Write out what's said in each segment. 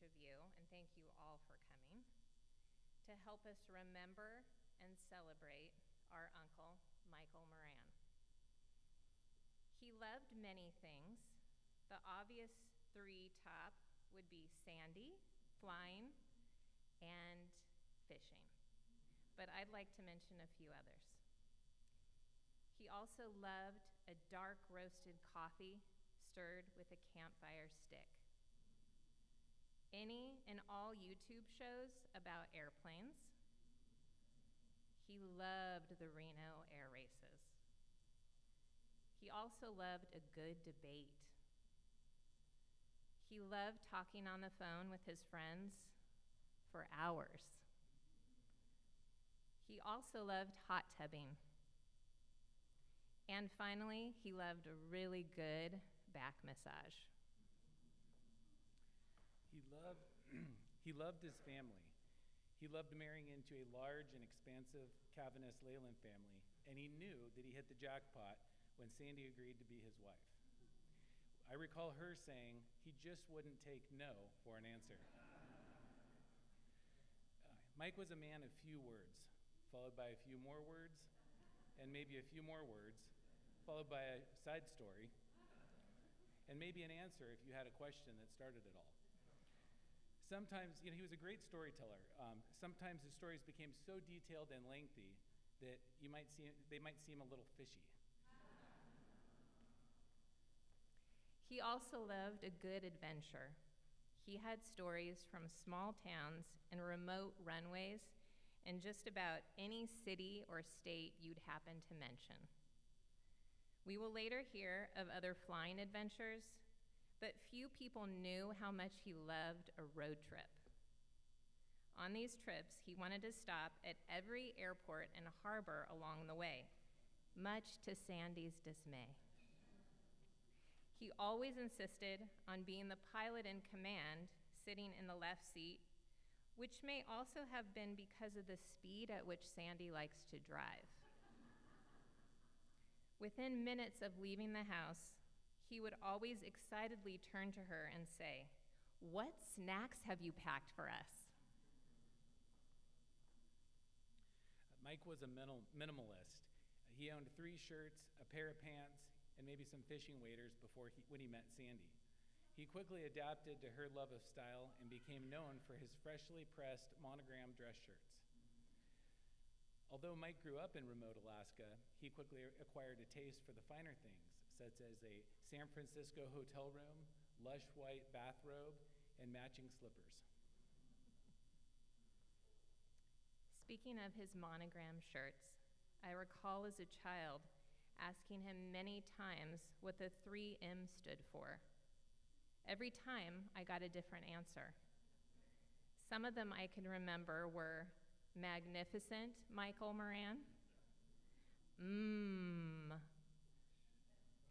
of you, and thank you all for coming, to help us remember and celebrate our uncle, Michael Moran. He loved many things. The obvious three top would be Sandy, flying, and fishing. But I'd like to mention a few others. He also loved a dark roasted coffee stirred with a campfire stick. Any and all YouTube shows about airplanes. He loved the Reno air races. He also loved a good debate. He loved talking on the phone with his friends for hours. He also loved hot tubbing. And finally, he loved a really good back massage. He loved his family. He loved marrying into a large and expansive Calvinist Leyland family, and he knew that he hit the jackpot when Sandy agreed to be his wife. I recall her saying he just wouldn't take no for an answer. Mike was a man of few words, followed by a few more words, and maybe a few more words, followed by a side story, and maybe an answer if you had a question that started it all. Sometimes, he was a great storyteller. Sometimes his stories became so detailed and lengthy that they might seem a little fishy. He also loved a good adventure. He had stories from small towns and remote runways in just about any city or state you'd happen to mention. We will later hear of other flying adventures, but few people knew how much he loved a road trip. On these trips, he wanted to stop at every airport and harbor along the way, much to Sandy's dismay. He always insisted on being the pilot in command, sitting in the left seat, which may also have been because of the speed at which Sandy likes to drive. Within minutes of leaving the house, he would always excitedly turn to her and say, "What snacks have you packed for us?" Mike was a minimalist. He owned 3 shirts, a pair of pants, and maybe some fishing waders when he met Sandy. He quickly adapted to her love of style and became known for his freshly pressed monogram dress shirts. Although Mike grew up in remote Alaska, he quickly acquired a taste for the finer things, such as a San Francisco hotel room, lush white bathrobe, and matching slippers. Speaking of his monogram shirts, I recall as a child asking him many times what the 3M stood for. Every time I got a different answer. Some of them I can remember were Magnificent Michael Moran,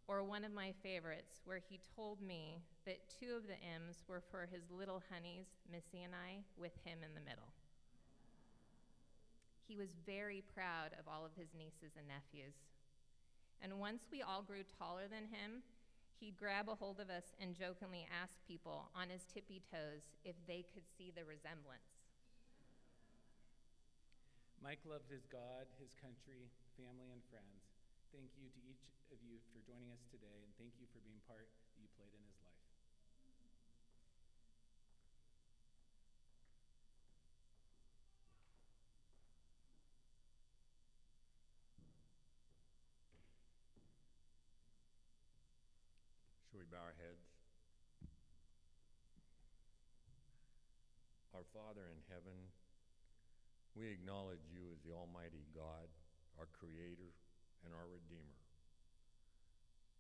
or one of my favorites where he told me that 2 of the M's were for his little honeys, Missy and I, with him in the middle. He was very proud of all of his nieces and nephews. And once we all grew taller than him, he'd grab a hold of us and jokingly ask people on his tippy toes if they could see the resemblance. Mike loved his God, his country, family, and friends. Thank you to each of you for joining us today, and thank you for being part that you played in his life. Shall we bow our heads? Our Father in heaven, we acknowledge you as the Almighty God, our Creator and our Redeemer.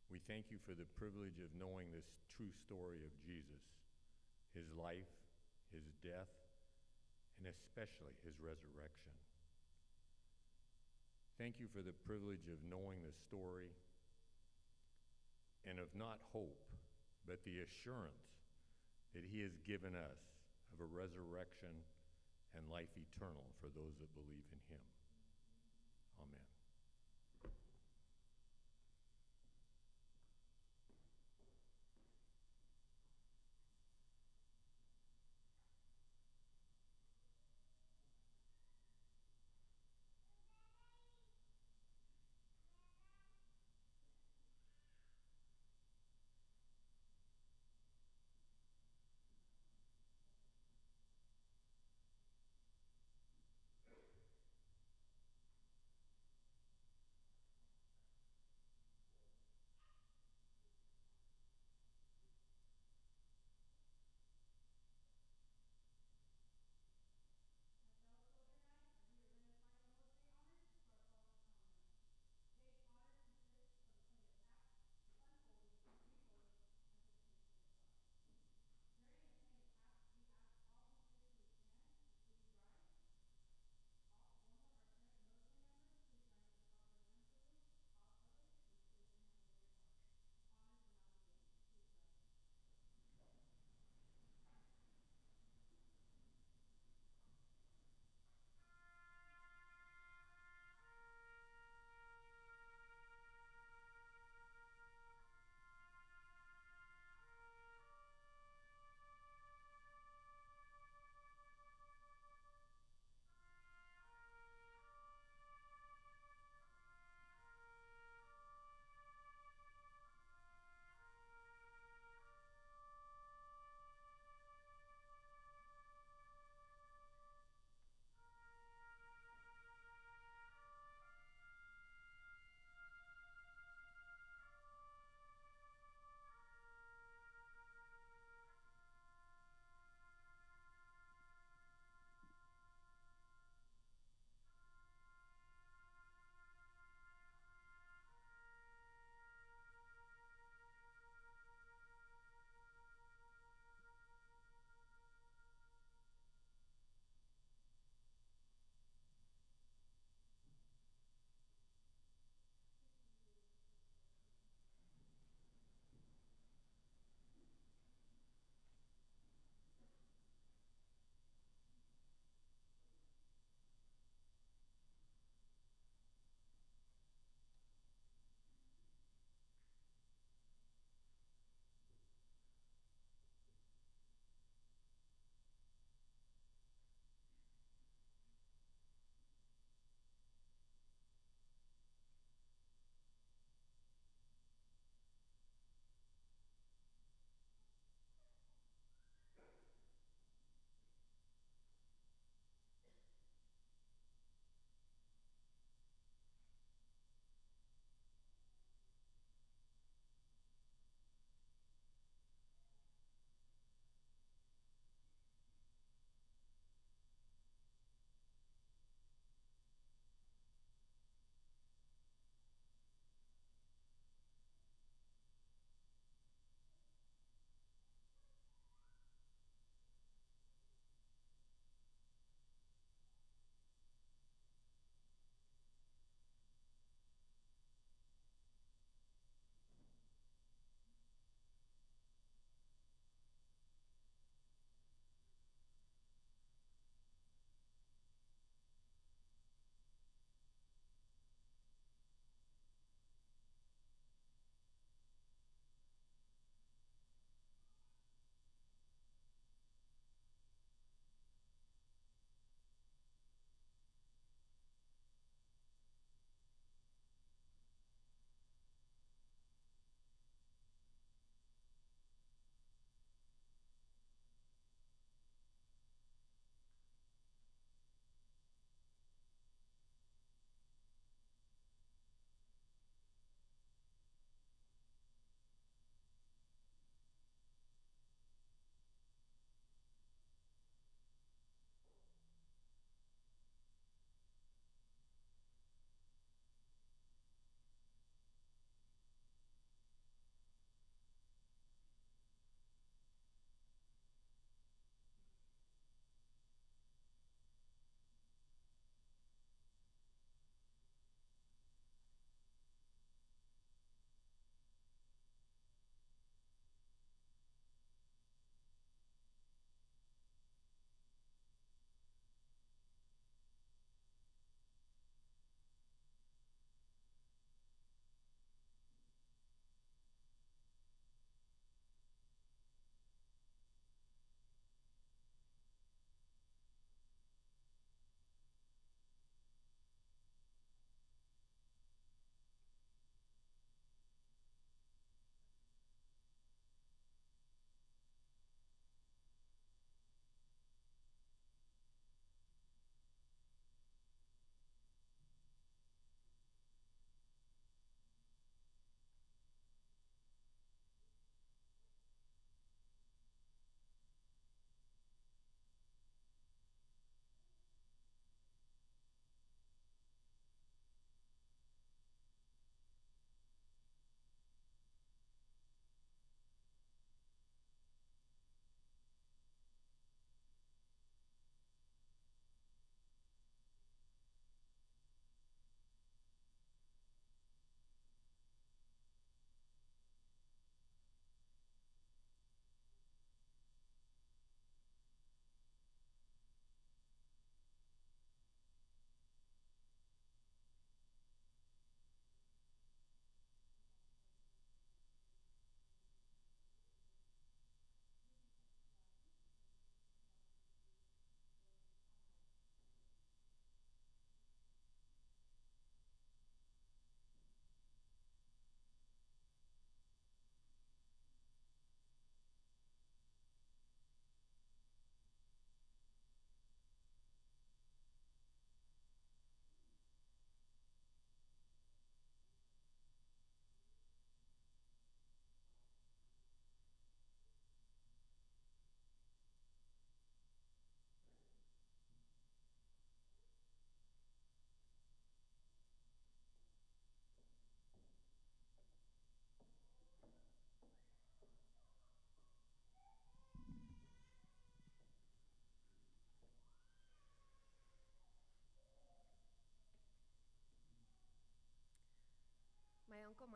We thank you for the privilege of knowing this true story of Jesus, his life, his death, and especially his resurrection. Thank you for the privilege of knowing the story and of not hope, but the assurance that he has given us of a resurrection and life eternal for those that believe in him. Amen.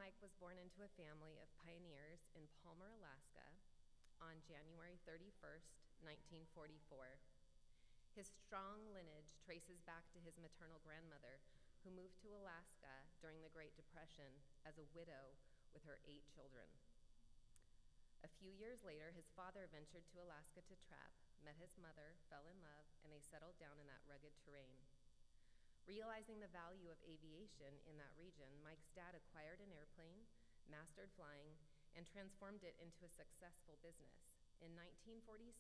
Mike was born into a family of pioneers in Palmer, Alaska on January 31st, 1944. His strong lineage traces back to his maternal grandmother, who moved to Alaska during the Great Depression as a widow with her 8 children. A few years later, his father ventured to Alaska to trap, met his mother, fell in love, and they settled down in that rugged terrain. Realizing the value of aviation in that region, Mike's dad acquired an airplane, mastered flying, and transformed it into a successful business. In 1946,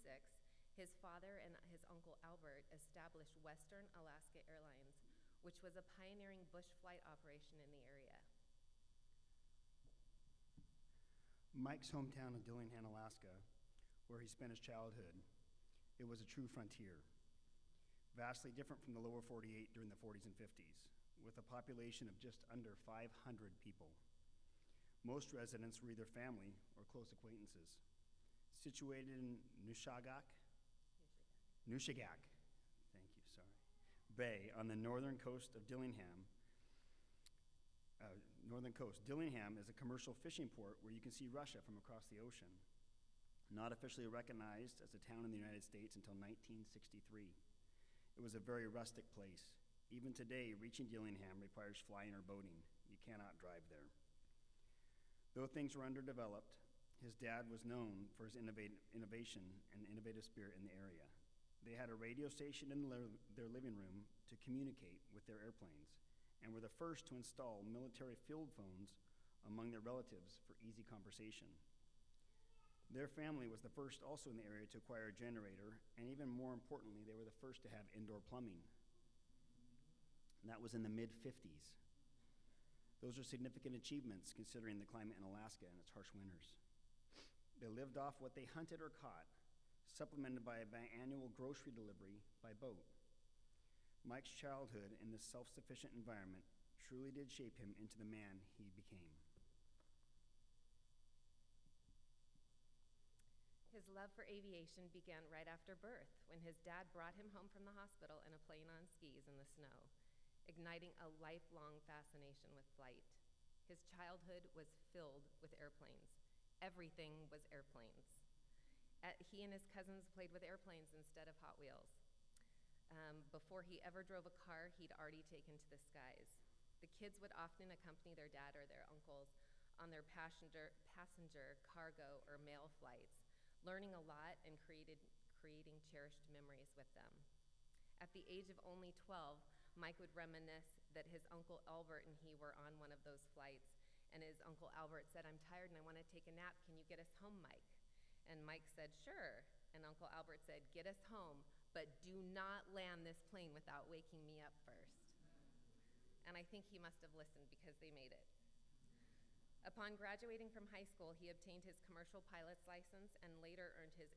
his father and his uncle Albert established Western Alaska Airlines, which was a pioneering bush flight operation in the area. Mike's hometown of Dillingham, Alaska, where he spent his childhood, it was a true frontier, vastly different from the lower 48 during the 40s and 50s, with a population of just under 500 people. Most residents were either family or close acquaintances. Situated in Nushagak, thank you, sorry, Bay on the northern coast of Dillingham, Dillingham is a commercial fishing port where you can see Russia from across the ocean. Not officially recognized as a town in the United States until 1963. It was a very rustic place. Even today, reaching Dillingham requires flying or boating. You cannot drive there. Though things were underdeveloped, his dad was known for his innovation and innovative spirit in the area. They had a radio station in their living room to communicate with their airplanes, and were the first to install military field phones among their relatives for easy conversation. Their family was the first also in the area to acquire a generator, and even more importantly, they were the first to have indoor plumbing. And that was in the mid-50s. Those are significant achievements considering the climate in Alaska and its harsh winters. They lived off what they hunted or caught, supplemented by a biannual grocery delivery by boat. Mike's childhood in this self-sufficient environment truly did shape him into the man he became. His love for aviation began right after birth, when his dad brought him home from the hospital in a plane on skis in the snow, igniting a lifelong fascination with flight. His childhood was filled with airplanes. Everything was airplanes. He and his cousins played with airplanes instead of Hot Wheels. Before he ever drove a car, he'd already taken to the skies. The kids would often accompany their dad or their uncles on their passenger, cargo, or mail flights, learning a lot and creating cherished memories with them. At the age of only 12, Mike would reminisce that his Uncle Albert and he were on one of those flights, and his Uncle Albert said, "I'm tired and I want to take a nap. Can you get us home, Mike?" And Mike said, "Sure." And Uncle Albert said, "Get us home, but do not land this plane without waking me up first." And I think he must have listened because they made it. Upon graduating from high school, he obtained his commercial pilot's license and later earned his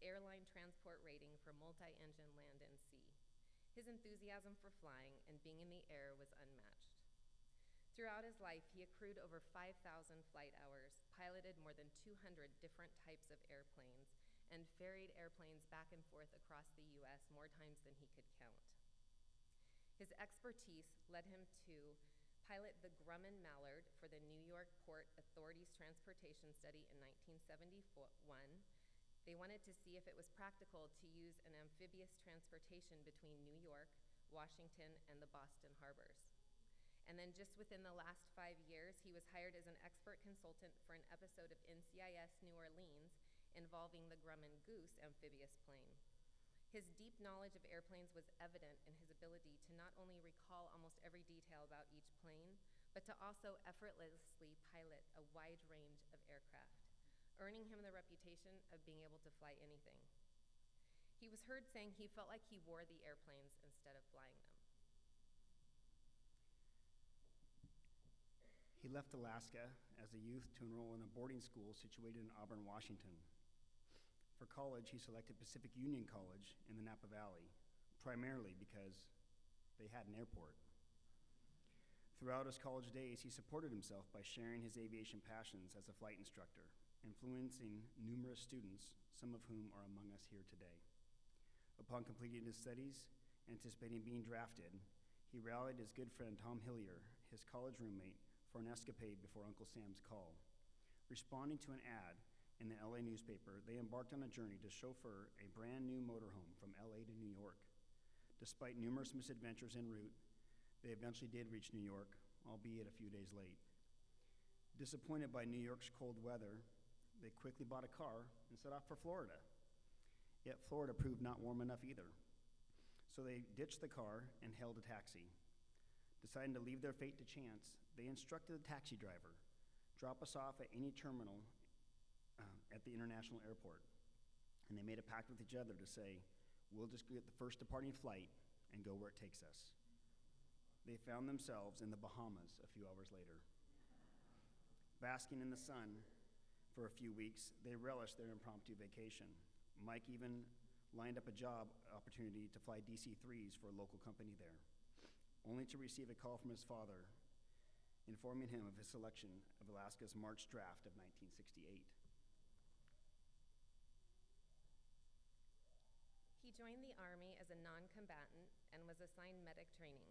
airline transport rating for multi-engine land and sea. His enthusiasm for flying and being in the air was unmatched. Throughout his life, he accrued over 5,000 flight hours, piloted more than 200 different types of airplanes, and ferried airplanes back and forth across the U.S. more times than he could count. His expertise led him to pilot the Grumman Mallard for the New York Port Authority's transportation study in 1971. They wanted to see if it was practical to use an amphibious transportation between New York, Washington, and the Boston harbors. And then just within the last 5 years, he was hired as an expert consultant for an episode of NCIS New Orleans involving the Grumman Goose amphibious plane. His deep knowledge of airplanes was evident in his ability to not only recall almost every detail about each plane, but to also effortlessly pilot a wide range of aircraft, earning him the reputation of being able to fly anything. He was heard saying he felt like he wore the airplanes instead of flying them. He left Alaska as a youth to enroll in a boarding school situated in Auburn, Washington. For college, he selected Pacific Union College in the Napa Valley, primarily because they had an airport. Throughout his college days, he supported himself by sharing his aviation passions as a flight instructor, influencing numerous students, some of whom are among us here today. Upon completing his studies, anticipating being drafted, he rallied his good friend Tom Hillier, his college roommate, for an escapade before Uncle Sam's call. Responding to an ad in the LA newspaper, they embarked on a journey to chauffeur a brand new motorhome from LA to New York. Despite numerous misadventures en route, they eventually did reach New York, albeit a few days late. Disappointed by New York's cold weather, they quickly bought a car and set off for Florida. Yet Florida proved not warm enough either. So they ditched the car and hailed a taxi. Deciding to leave their fate to chance, they instructed the taxi driver, drop us off at any terminal at the international airport. And they made a pact with each other to say, we'll just get the first departing flight and go where it takes us. They found themselves in the Bahamas a few hours later. Basking in the sun for a few weeks, they relished their impromptu vacation. Mike even lined up a job opportunity to fly DC-3s for a local company there, only to receive a call from his father informing him of his selection of Alaska's March draft of 1968. He joined the Army as a non-combatant and was assigned medic training.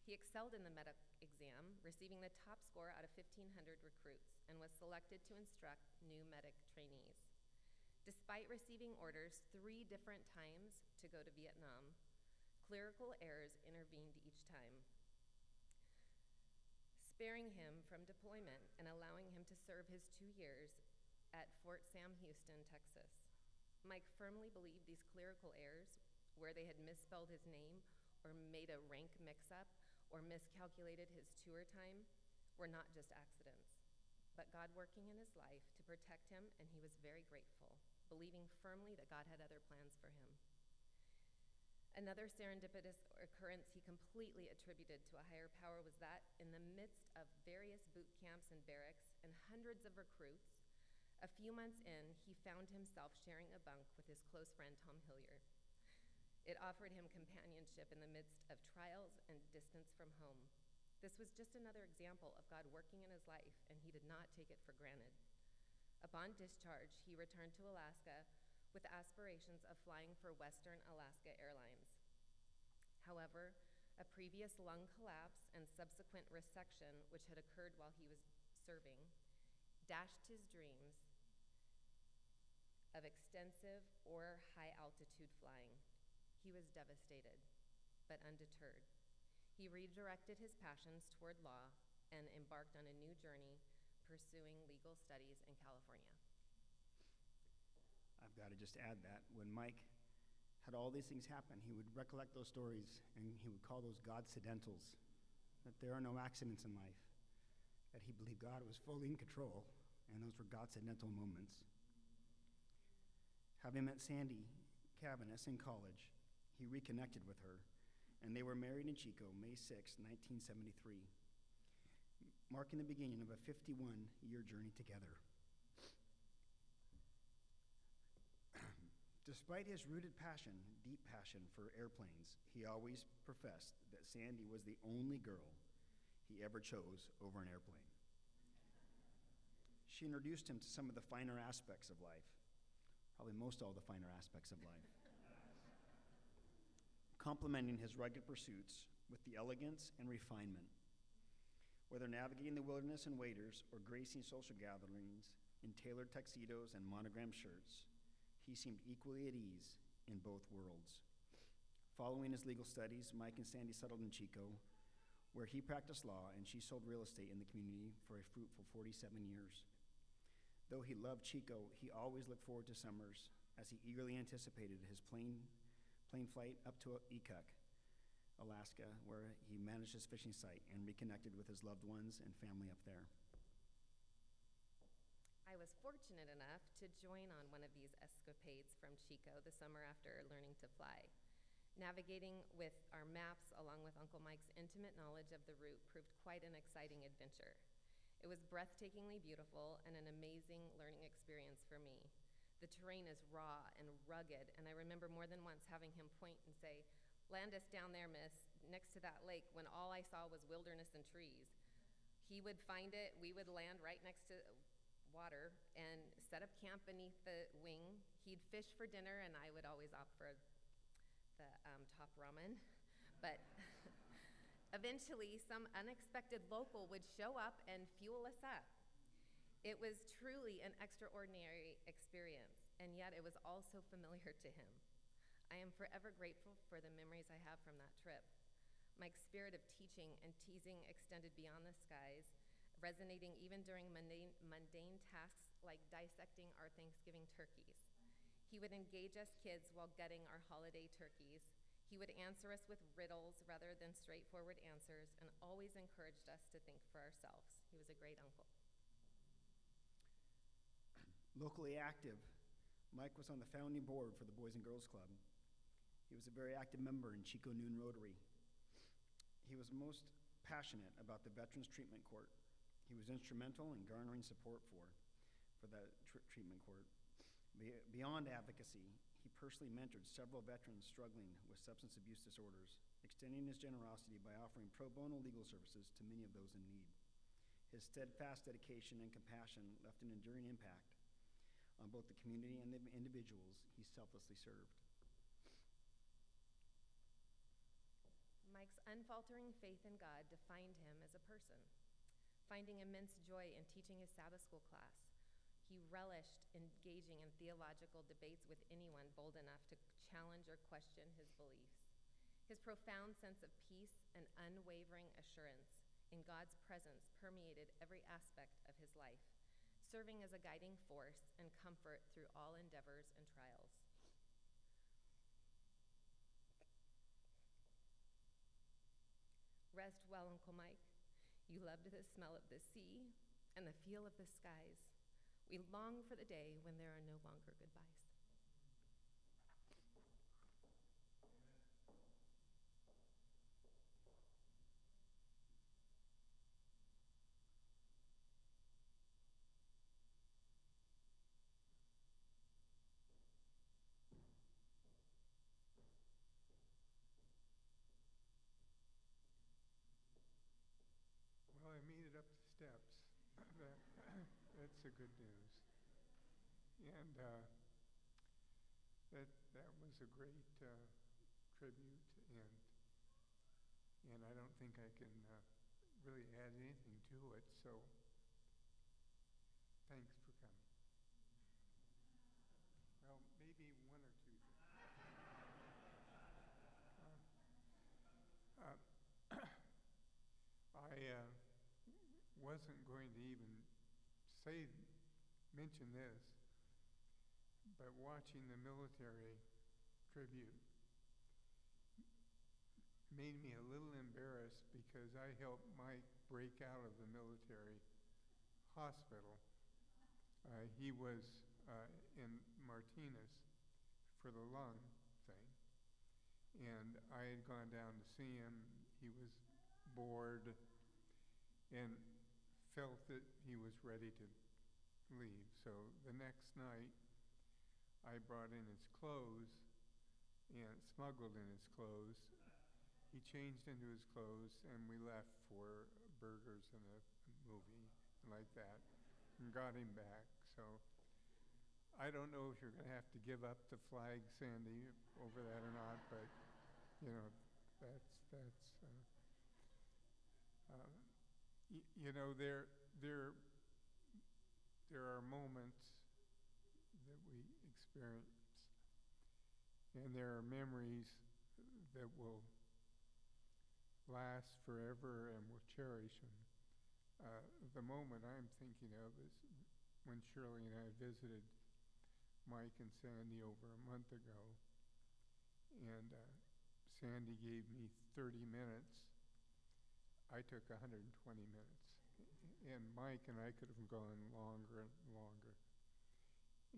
He excelled in the medic exam, receiving the top score out of 1,500 recruits, and was selected to instruct new medic trainees. Despite receiving orders 3 different times to go to Vietnam, clerical errors intervened each time, sparing him from deployment and allowing him to serve his 2 years at Fort Sam Houston, Texas. Mike firmly believed these clerical errors, where they had misspelled his name or made a rank mix-up or miscalculated his tour time, were not just accidents, but God working in his life to protect him, and he was very grateful, believing firmly that God had other plans for him. Another serendipitous occurrence he completely attributed to a higher power was that in the midst of various boot camps and barracks and hundreds of recruits, a few months in, he found himself sharing a bunk with his close friend Tom Hillier. It offered him companionship in the midst of trials and distance from home. This was just another example of God working in his life, and he did not take it for granted. Upon discharge, he returned to Alaska with aspirations of flying for Western Alaska Airlines. However, a previous lung collapse and subsequent resection, which had occurred while he was serving, dashed his dreams of extensive or high-altitude flying. He was devastated, but undeterred. He redirected his passions toward law and embarked on a new journey, pursuing legal studies in California. I've got to just add that when Mike had all these things happen, he would recollect those stories and he would call those Godcidentals, that there are no accidents in life, that he believed God was fully in control, and those were Godcidental moments. Having met Sandy Cavanis in college, he reconnected with her, and they were married in Chico, May 6, 1973, marking the beginning of a 51-year journey together. Despite his rooted passion, deep passion for airplanes, he always professed that Sandy was the only girl he ever chose over an airplane. She introduced him to some of the finer aspects of life, probably most all the finer aspects of life, complementing his rugged pursuits with the elegance and refinement. Whether navigating the wilderness in waders or gracing social gatherings in tailored tuxedos and monogrammed shirts, he seemed equally at ease in both worlds. Following his legal studies, Mike and Sandy settled in Chico, where he practiced law and she sold real estate in the community for a fruitful 47 years. Though he loved Chico, he always looked forward to summers as he eagerly anticipated his plane flight up to Ekuk, Alaska, where he managed his fishing site and reconnected with his loved ones and family up there. I was fortunate enough to join on one of these escapades from Chico the summer after learning to fly. Navigating with our maps along with Uncle Mike's intimate knowledge of the route proved quite an exciting adventure. It was breathtakingly beautiful and an amazing learning experience for me. The terrain is raw and rugged, and I remember more than once having him point and say, "Land us down there, miss, next to that lake," when all I saw was wilderness and trees. He would find it, we would land right next to water and set up camp beneath the wing. He'd fish for dinner, and I would always opt for the top ramen. But Eventually, some unexpected local would show up and fuel us up. It was truly an extraordinary experience, and yet it was also familiar to him. I am forever grateful for the memories I have from that trip. Mike's spirit of teaching and teasing extended beyond the skies, resonating even during mundane tasks like dissecting our Thanksgiving turkeys. He would engage us kids while gutting our holiday turkeys. He would answer us with riddles rather than straightforward answers, and always encouraged us to think for ourselves. He was a great uncle. Locally active, Mike was on the founding board for the Boys and Girls Club. He was a very active member in Chico Noon Rotary. He was most passionate about the Veterans Treatment Court. He was instrumental in garnering support for the treatment court. Beyond advocacy, he personally mentored several veterans struggling with substance abuse disorders, extending his generosity by offering pro bono legal services to many of those in need. His steadfast dedication and compassion left an enduring impact on both the community and the individuals he selflessly served. Mike's unfaltering faith in God defined him as a person. Finding immense joy in teaching his Sabbath school class, he relished engaging in theological debates with anyone bold enough to challenge or question his beliefs. His profound sense of peace and unwavering assurance in God's presence permeated every aspect of his life, serving as a guiding force and comfort through all endeavors and trials. Rest well, Uncle Mike. You loved the smell of the sea and the feel of the skies. We long for the day when there are no longer goodbyes. Well, I made it up the steps. That's the good news. And that was a great tribute, and I don't think I can really add anything to it. So, thanks for coming. Well, maybe one or two things. I wasn't going to even mention this, but watching the military tribute made me a little embarrassed because I helped Mike break out of the military hospital. He was in Martinez for the lung thing, and I had gone down to see him. He was bored and felt that he was ready to leave. So the next night, I brought in his clothes and smuggled in his clothes. He changed into his clothes, and we left for burgers and a movie like that, and got him back. So I don't know if you're going to have to give up the flag, Sandy, over that or not, but that's there are moments that we experience, and there are memories that will last forever and we'll cherish them. The moment I'm thinking of is when Shirley and I visited Mike and Sandy over a month ago, and Sandy gave me 30 minutes. I took 120 minutes. And Mike and I could have gone longer and longer.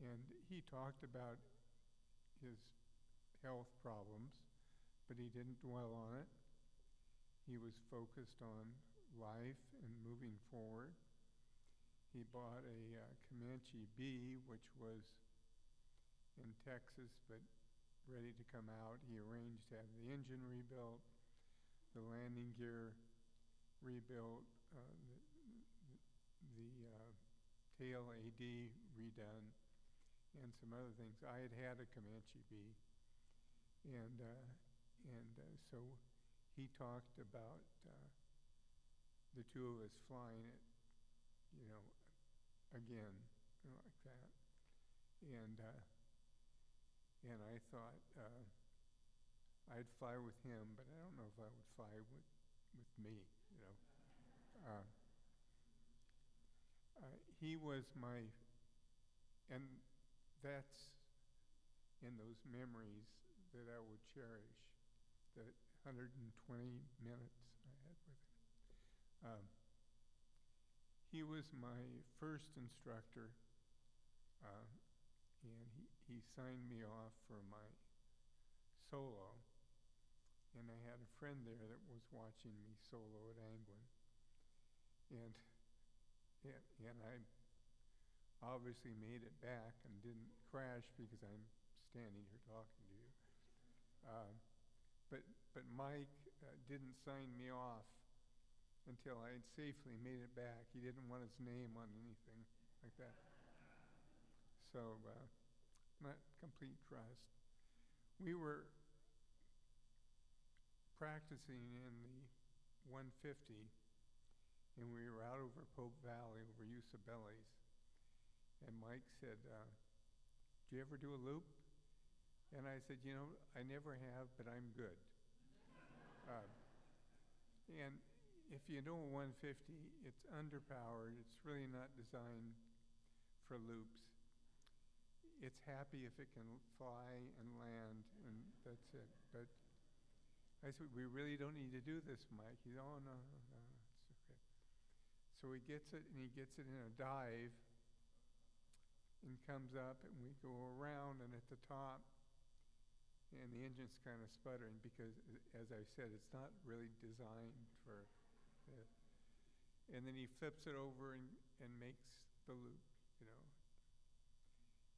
And he talked about his health problems, but he didn't dwell on it. He was focused on life and moving forward. He bought a Comanche B, which was in Texas, but ready to come out. He arranged to have the engine rebuilt, the landing gear rebuilt, the tail AD redone, and some other things. I had a Comanche B, and so he talked about the two of us flying it, again, like that. And I thought I'd fly with him, but I don't know if I would fly with me. He was and that's in those memories that I would cherish, the 120 minutes I had with him. He was my first instructor, and he signed me off for my solo, and I had a friend there that was watching me solo at Anglin, and I obviously made it back and didn't crash because I'm standing here talking to you. But Mike didn't sign me off until I had safely made it back. He didn't want his name on anything like that. So, not complete trust. We were practicing in the 150, and we were out over Pope Valley, over Usabelli's. And Mike said, "Do you ever do a loop?" And I said, "I never have, but I'm good." And if you know a 150, it's underpowered. It's really not designed for loops. It's happy if it can fly and land, and that's it. But I said, "We really don't need to do this, Mike." He said, "Oh, no, it's okay." So he gets it, and he gets it in a dive, and comes up, and we go around, and at the top, and the engine's kind of sputtering because, as I said, it's not really designed for this. And then he flips it over and makes the loop,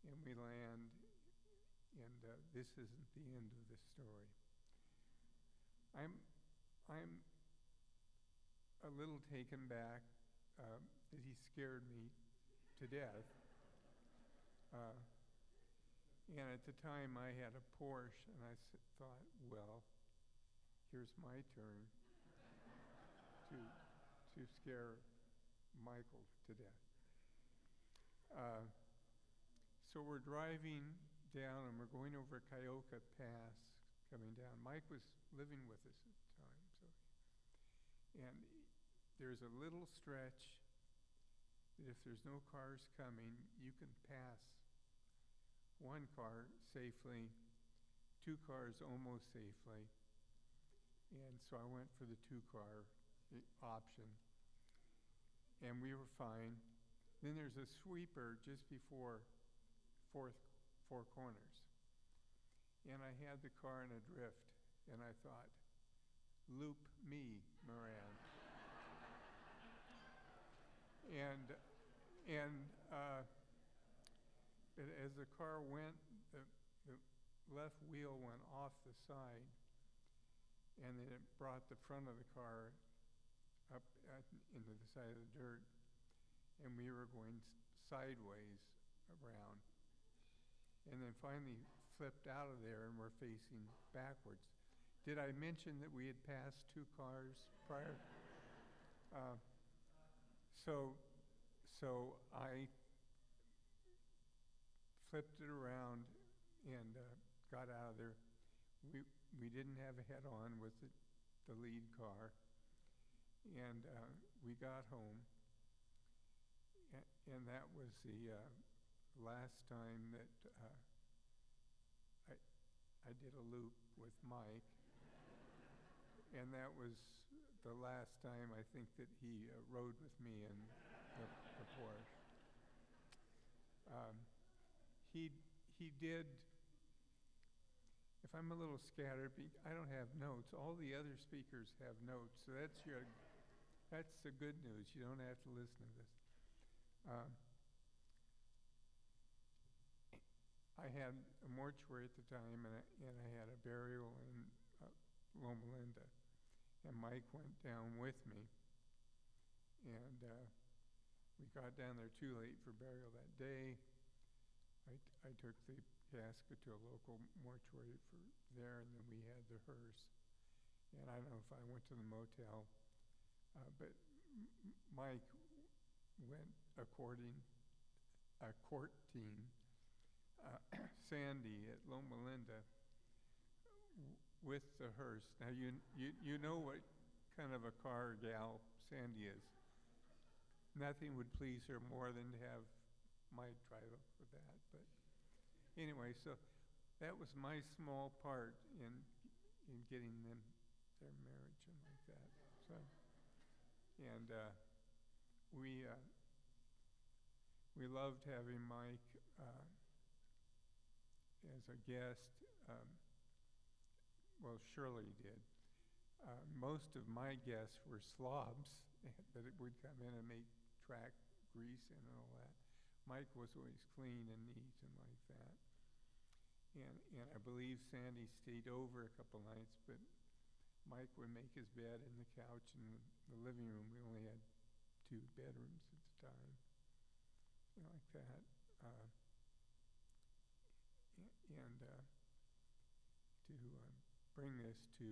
and we land, and this isn't the end of the story. I'm a little taken back that he scared me to death. And at the time, I had a Porsche, and I thought, well, here's my turn to scare Michael to death. So we're driving down, and we're going over Kyoka Pass, coming down. Mike was living with us at the time, and there's a little stretch that if there's no cars coming, you can pass one car safely, two cars almost safely, and so I went for the two-car option, and we were fine. Then there's a sweeper just before four corners, and I had the car in a drift, and I thought, "Loop me, Moran." But as the car went, the left wheel went off the side, and then it brought the front of the car up into the side of the dirt, and we were going sideways around, and then finally flipped out of there, and we're facing backwards. Did I mention that we had passed two cars prior? So I flipped it around and got out of there. We didn't have a head-on with the lead car, and we got home, and that was the last time that I did a loop with Mike, and that was the last time I think that he rode with me in the Porsche. He did, if I'm a little scattered, I don't have notes. All the other speakers have notes, so that's the good news. You don't have to listen to this. I had a mortuary at the time, and I had a burial in Loma Linda, and Mike went down with me, and we got down there too late for burial that day. I took the casket to a local mortuary there, and then we had the hearse. And I don't know if I went to the motel, but Mike went a courting Sandy at Loma Linda with the hearse. Now you know what kind of a car gal Sandy is. Nothing would please her more than to have Mike drive up with that. But anyway, so that was my small part in getting them their marriage and like that. So, and we loved having Mike as a guest. Well, Shirley did. Most of my guests were slobs that would come in and make track grease and all that. Mike was always clean and neat and like that. And I believe Sandy stayed over a couple nights, but Mike would make his bed in the couch in the living room. We only had 2 bedrooms at the time, like that. To bring this to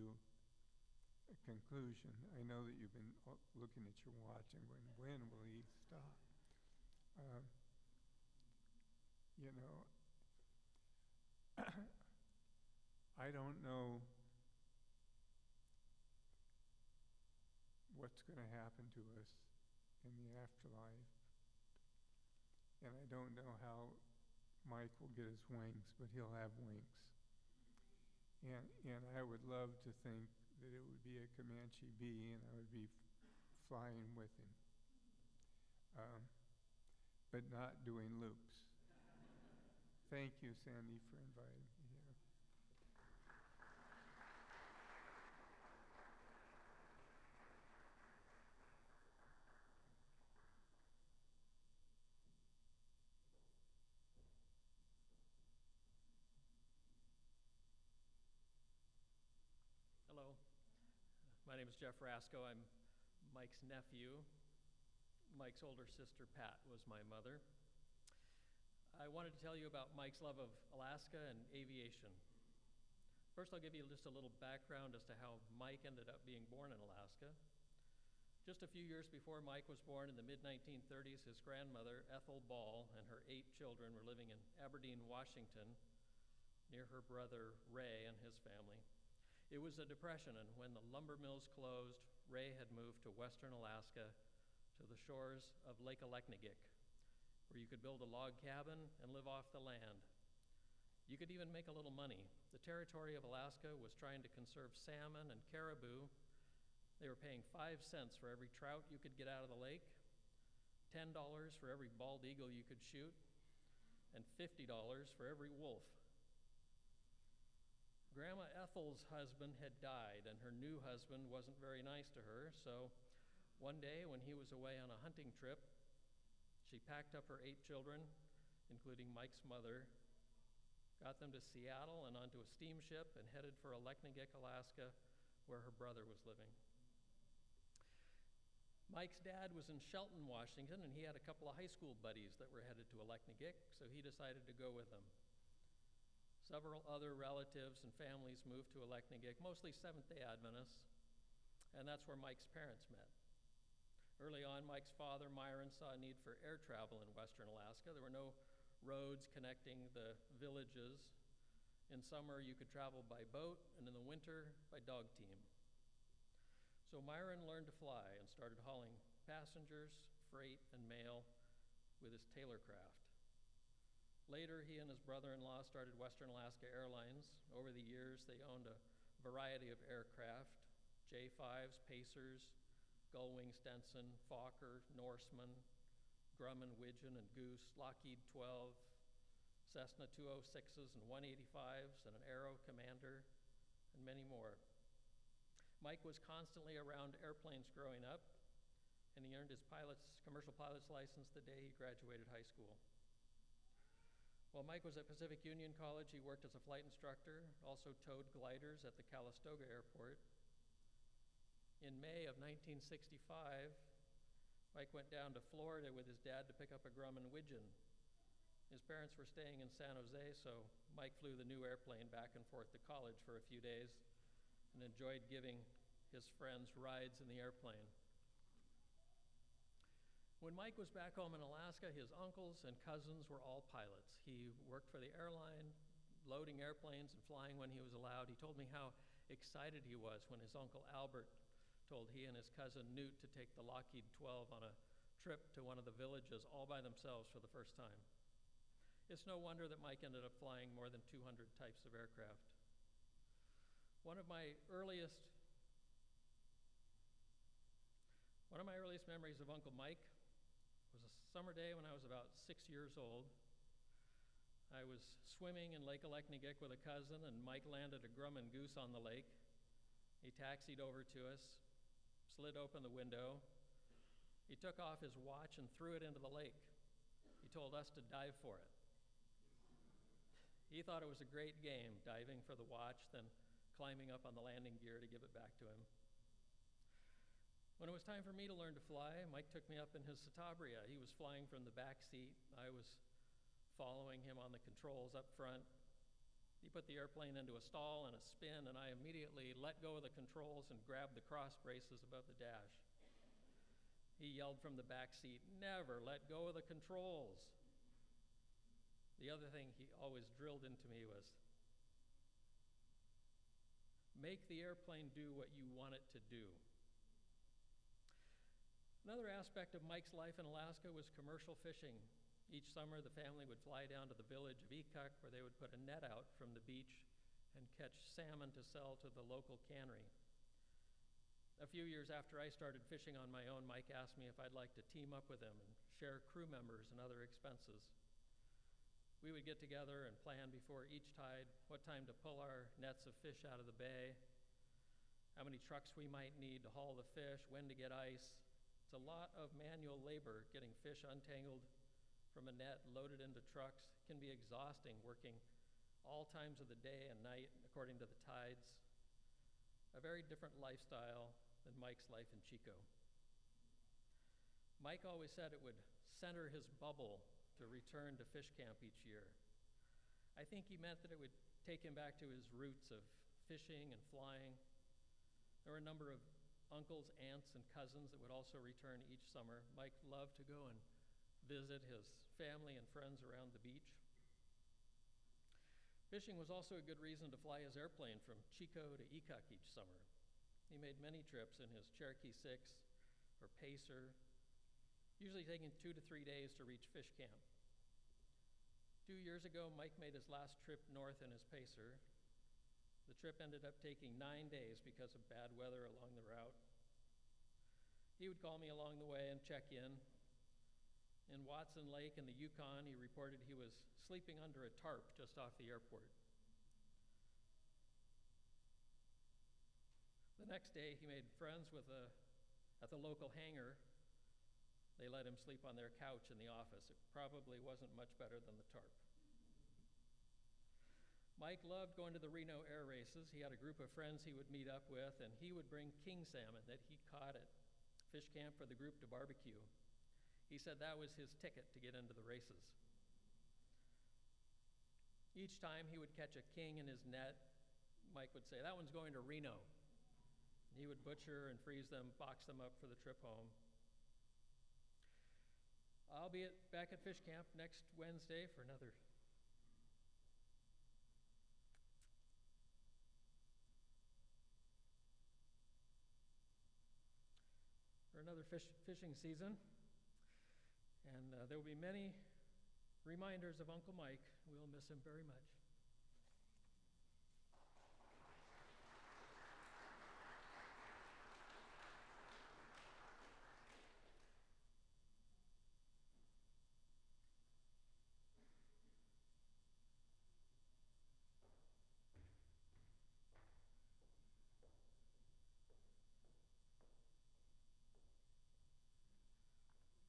a conclusion, I know that you've been looking at your watch and going, when will he stop? You know, I don't know what's going to happen to us in the afterlife, and I don't know how Mike will get his wings, but he'll have wings. And I would love to think that it would be a Comanche bee and I would be flying with him, but not doing loops. Thank you, Sandy, for inviting me here. Hello, my name is Jeff Rasco. I'm Mike's nephew. Mike's older sister, Pat, was my mother. I wanted to tell you about Mike's love of Alaska and aviation. First, I'll give you just a little background as to how Mike ended up being born in Alaska. Just a few years before Mike was born in the mid-1930s, his grandmother, Ethel Ball, and her 8 children were living in Aberdeen, Washington, near her brother Ray and his family. It was a depression, and when the lumber mills closed, Ray had moved to western Alaska to the shores of Lake Aleknagik, where you could build a log cabin and live off the land. You could even make a little money. The territory of Alaska was trying to conserve salmon and caribou. They were paying 5 cents for every trout you could get out of the lake, $10 for every bald eagle you could shoot, and $50 for every wolf. Grandma Ethel's husband had died, and her new husband wasn't very nice to her, so one day when he was away on a hunting trip, she packed up her 8 children, including Mike's mother, got them to Seattle and onto a steamship and headed for Aleknagik, Alaska, where her brother was living. Mike's dad was in Shelton, Washington, and he had a couple of high school buddies that were headed to Aleknagik, so he decided to go with them. Several other relatives and families moved to Aleknagik, mostly Seventh-day Adventists, and that's where Mike's parents met. Early on, Mike's father, Moran, saw a need for air travel in western Alaska. There were no roads connecting the villages. In summer, you could travel by boat, and in the winter, by dog team. So Moran learned to fly and started hauling passengers, freight, and mail with his Taylorcraft. Later, he and his brother-in-law started Western Alaska Airlines. Over the years, they owned a variety of aircraft, J-5s, Pacers, Gullwing Stenson, Fokker, Norseman, Grumman, Widgeon, and Goose, Lockheed 12, Cessna 206s and 185s, and an Aero Commander, and many more. Mike was constantly around airplanes growing up, and he earned his commercial pilot's license the day he graduated high school. While Mike was at Pacific Union College, he worked as a flight instructor, also towed gliders at the Calistoga Airport. In May of 1965, Mike went down to Florida with his dad to pick up a Grumman Widgeon. His parents were staying in San Jose, so Mike flew the new airplane back and forth to college for a few days and enjoyed giving his friends rides in the airplane. When Mike was back home in Alaska, his uncles and cousins were all pilots. He worked for the airline, loading airplanes and flying when he was allowed. He told me how excited he was when his uncle Albert told he and his cousin Newt to take the Lockheed 12 on a trip to one of the villages all by themselves for the first time. It's no wonder that Mike ended up flying more than 200 types of aircraft. One of my earliest memories of Uncle Mike was a summer day when I was about 6 years old. I was swimming in Lake Aleknagik with a cousin, and Mike landed a Grumman goose on the lake. He taxied over to us, slid open the window. He took off his watch and threw it into the lake. He told us to dive for it. He thought it was a great game, diving for the watch, then climbing up on the landing gear to give it back to him. When it was time for me to learn to fly, Mike took me up in his Citabria. He was flying from the back seat. I was following him on the controls up front. He put the airplane into a stall and a spin, and I immediately let go of the controls and grabbed the cross braces above the dash. He yelled from the back seat, "Never let go of the controls." The other thing he always drilled into me was, make the airplane do what you want it to do. Another aspect of Mike's life in Alaska was commercial fishing. Each summer, the family would fly down to the village of Ikuk, where they would put a net out from the beach and catch salmon to sell to the local cannery. A few years after I started fishing on my own, Mike asked me if I'd like to team up with him and share crew members and other expenses. We would get together and plan before each tide what time to pull our nets of fish out of the bay, how many trucks we might need to haul the fish, when to get ice. It's a lot of manual labor getting fish untangled from a net, loaded into trucks. It can be exhausting working all times of the day and night according to the tides. A very different lifestyle than Mike's life in Chico. Mike always said it would center his bubble to return to fish camp each year. I think he meant that it would take him back to his roots of fishing and flying. There were a number of uncles, aunts, and cousins that would also return each summer. Mike loved to go and visit his family and friends around the beach. Fishing was also a good reason to fly his airplane from Chico to Ikuk each summer. He made many trips in his Cherokee 6 or Pacer, usually taking 2 to 3 days to reach fish camp. 2 years ago, Mike made his last trip north in his Pacer. The trip ended up taking 9 days because of bad weather along the route. He would call me along the way and check in. In Watson Lake in the Yukon, he reported he was sleeping under a tarp just off the airport. The next day, he made friends at the local hangar. They let him sleep on their couch in the office. It probably wasn't much better than the tarp. Mike loved going to the Reno air races. He had a group of friends he would meet up with, and he would bring king salmon that he caught at fish camp for the group to barbecue. He said that was his ticket to get into the races. Each time he would catch a king in his net, Mike would say, "That one's going to Reno." He would butcher and freeze them, box them up for the trip home. I'll be back at fish camp next Wednesday for another fishing season. And there will be many reminders of Uncle Mike. We'll miss him very much.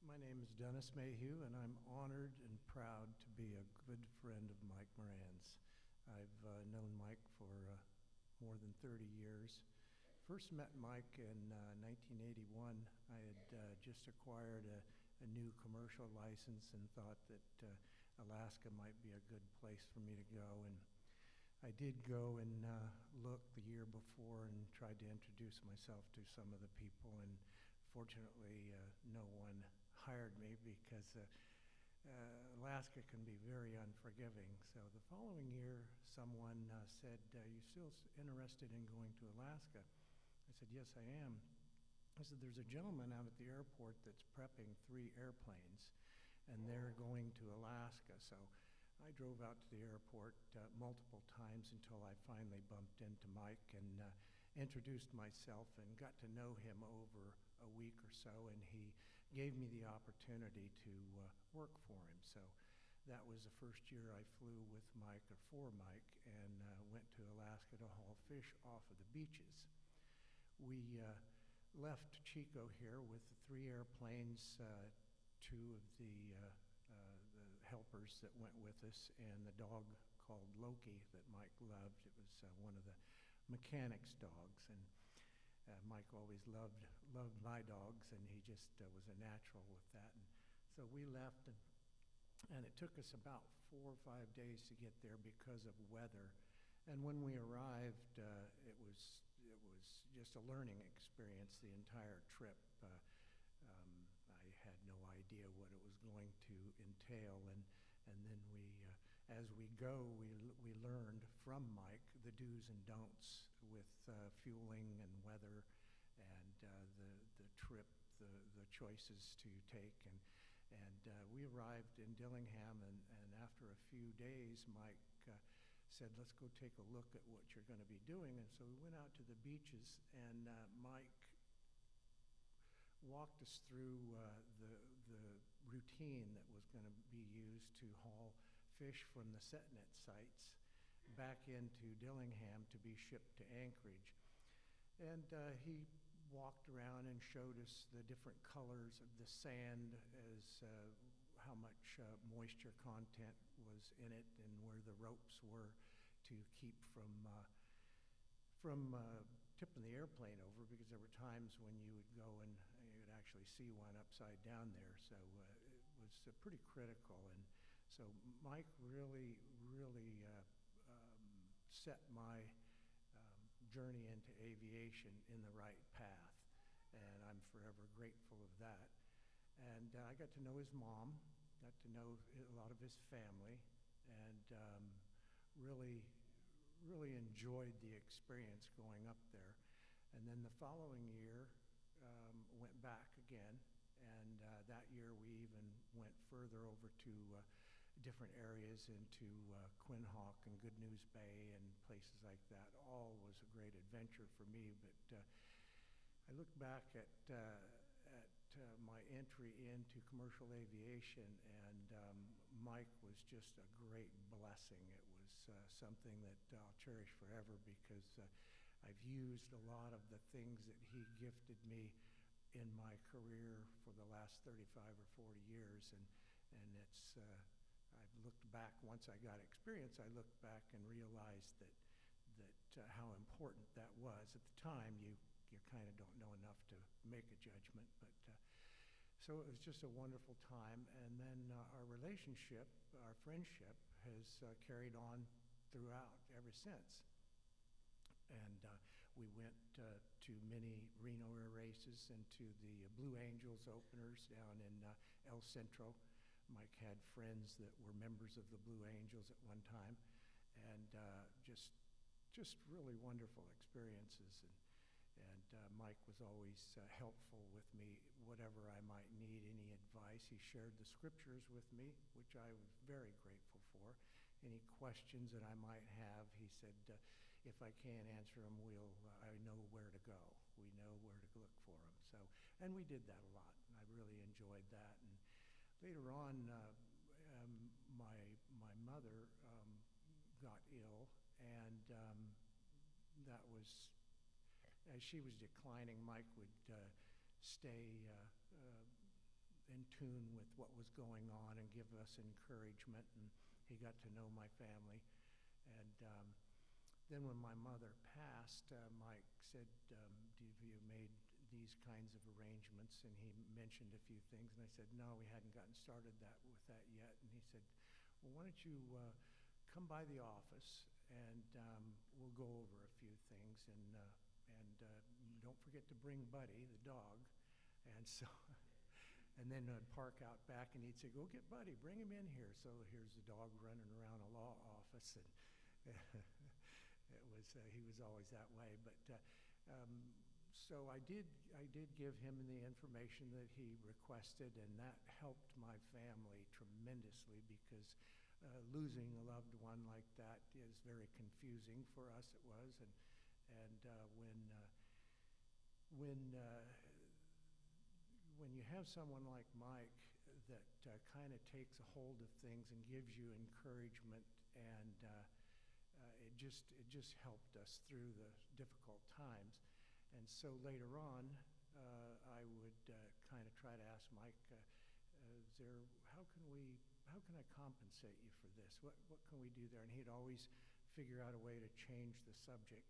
My name is Dennis Mayhew, and I'm honored and proud to be a good friend of Mike Moran's. I've known Mike for more than 30 years. First met Mike in 1981. I had just acquired a new commercial license and thought that Alaska might be a good place for me to go. And I did go and look the year before and tried to introduce myself to some of the people, and fortunately, no one hired me because Alaska can be very unforgiving. So the following year, someone said, "You still interested in going to Alaska?" I said, "Yes, I am." I said, "There's a gentleman out at the airport that's prepping 3 airplanes, and they're going to Alaska." So I drove out to the airport multiple times until I finally bumped into Mike and introduced myself and got to know him over a week or so, and he gave me the opportunity to work for him. So that was the first year I flew with Mike, or for Mike, and went to Alaska to haul fish off of the beaches. We left Chico here with the 3 airplanes, 2 of the helpers that went with us, and the dog called Loki that Mike loved. It was one of the mechanics' dogs, and Mike always loved my dogs, and he just was a natural with that. And so we left, and it took us about 4 or 5 days to get there because of weather. And when we arrived, it was just a learning experience the entire trip. I had no idea what it was going to entail, and then as we go, we learned from Mike the do's and don'ts with fueling and weather, and the trip, the choices to take, and we arrived in Dillingham, and after a few days, Mike said, "Let's go take a look at what you're going to be doing." And so we went out to the beaches, and Mike walked us through the routine that was going to be used to haul fish from the setnet sites back into Dillingham to be shipped to Anchorage. And he walked around and showed us the different colors of the sand, as how much moisture content was in it, and where the ropes were to keep from tipping the airplane over, because there were times when you would go and you would actually see one upside down there. So it was pretty critical. And so Mike really set my journey into aviation in the right path, and I'm forever grateful of that. And I got to know his mom, got to know a lot of his family, and really enjoyed the experience going up there. And then the following year, went back again, and that year we even went further over to different areas into Quinhagh and Good News Bay and places like that. All was a great adventure for me, but I look back at my entry into commercial aviation, and Mike was just a great blessing. It was something that I'll cherish forever, because I've used a lot of the things that he gifted me in my career for the last 35 or 40 years, and it's I've looked back, once I got experience, I looked back and realized that how important that was. At the time, you kind of don't know enough to make a judgment, but so it was just a wonderful time. And then our relationship, our friendship, has carried on throughout ever since. And we went to many Reno Air races and to the Blue Angels openers down in El Centro. Mike had friends that were members of the Blue Angels at one time, and just really wonderful experiences. And Mike was always helpful with me, whatever I might need, any advice. He shared the scriptures with me, which I was very grateful for. Any questions that I might have, he said, if I can't answer them, I know where to go. We know where to look for them. So, and we did that a lot, and I really enjoyed that. And later on, my mother got ill, and that was, as she was declining, Mike would stay in tune with what was going on and give us encouragement, and he got to know my family. And then when my mother passed, Mike said, have you made these kinds of arrangements? And he mentioned a few things, and I said, no, we hadn't gotten started with that yet. And he said, well, why don't you come by the office and we'll go over a few things. Don't forget to bring Buddy, the dog. And so, and then I'd park out back, and he'd say, "Go get Buddy, bring him in here." So here's the dog running around a law office, and he was always that way. But so I did give him the information that he requested, and that helped my family tremendously, because losing a loved one like that is very confusing for us. It was, and when you have someone like Mike that kind of takes a hold of things and gives you encouragement, and it just helped us through the difficult times. And so later on, I would kind of try to ask Mike, how can I compensate you for this? What can we do there? And he'd always figure out a way to change the subject,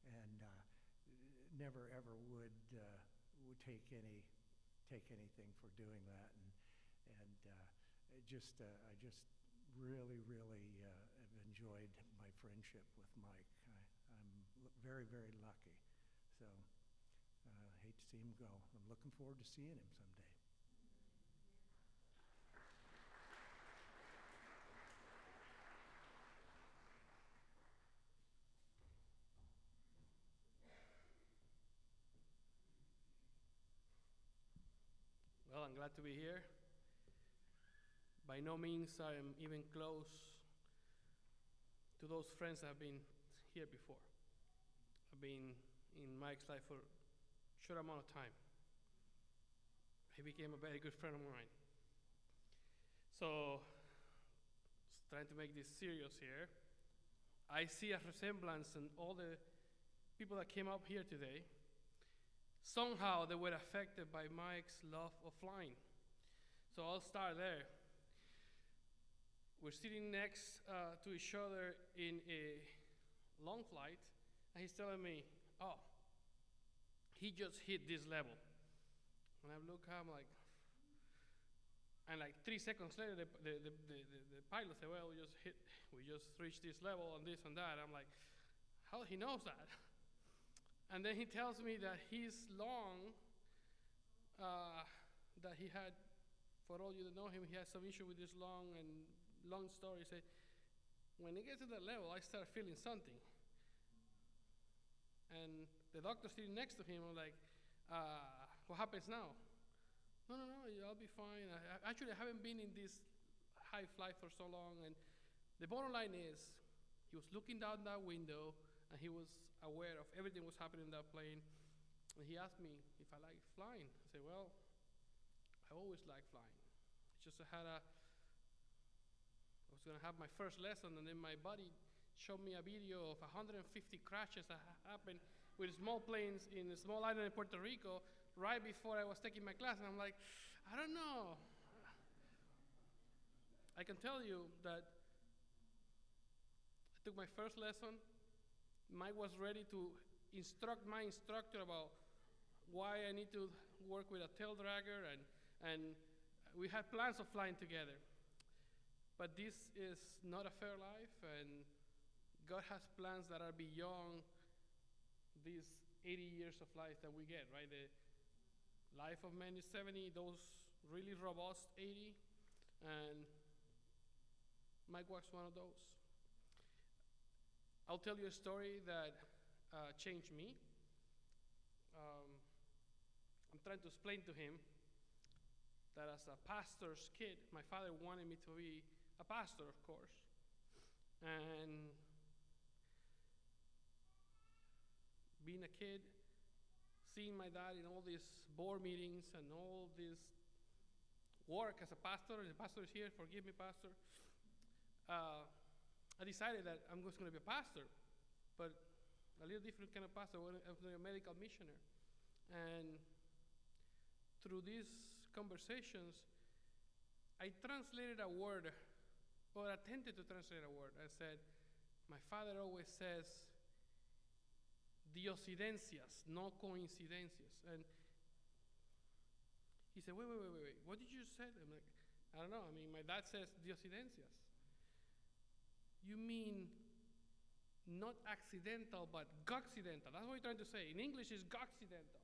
and never ever would take anything for doing that. And I just really have enjoyed my friendship with Mike. I'm very, very lucky. So hate to see him go. I'm looking forward to seeing him someday. Well, I'm glad to be here. By no means I am even close to those friends that have been here before. I've been in Mike's life for a short amount of time. He became a very good friend of mine. So, trying to make this serious here, I see a resemblance in all the people that came up here today. Somehow they were affected by Mike's love of flying. So I'll start there. We're sitting next to each other in a long flight, and he's telling me, "Oh, he just hit this level." And I look at him like, and like 3 seconds later, the pilot said, "Well, we just reached this level and this and that." I'm like, how he knows that? And then he tells me that his lung, that he had, for all you that know him, he has some issue with his lung, and long story, he said, when it gets to that level, I start feeling something. And the doctor sitting next to him, I'm like, what happens now? No, I'll be fine. I haven't been in this high flight for so long. And the bottom line is, he was looking down that window, and he was aware of everything that was happening in that plane. And he asked me if I like flying. I said, well, I always liked flying. It's just I was going to have my first lesson, and then my buddy showed me a video of 150 crashes that happened with small planes in a small island in Puerto Rico right before I was taking my class. And I'm like, I don't know. I can tell you that I took my first lesson. Mike was ready to instruct my instructor about why I need to work with a tail dragger, and we had plans of flying together. But this is not a fair life, and God has plans that are beyond these 80 years of life that we get, right? The life of man is 70, those really robust 80, and Mike was one of those. I'll tell you a story that changed me. I'm trying to explain to him that as a pastor's kid, my father wanted me to be a pastor, of course. And being a kid, seeing my dad in all these board meetings and all this work as a pastor, and the pastor is here, forgive me, pastor, I decided that I'm just going to be a pastor, but a little different kind of pastor. I was a medical missionary. And through these conversations, I translated a word, or attempted to translate a word. I said, my father always says, diocidencias, no coincidencias. And he said, wait, what did you say? I'm like, I don't know. I mean, my dad says diocidencias. You mean not accidental, but goccidental. That's what we're trying to say. In English, it's goccidental.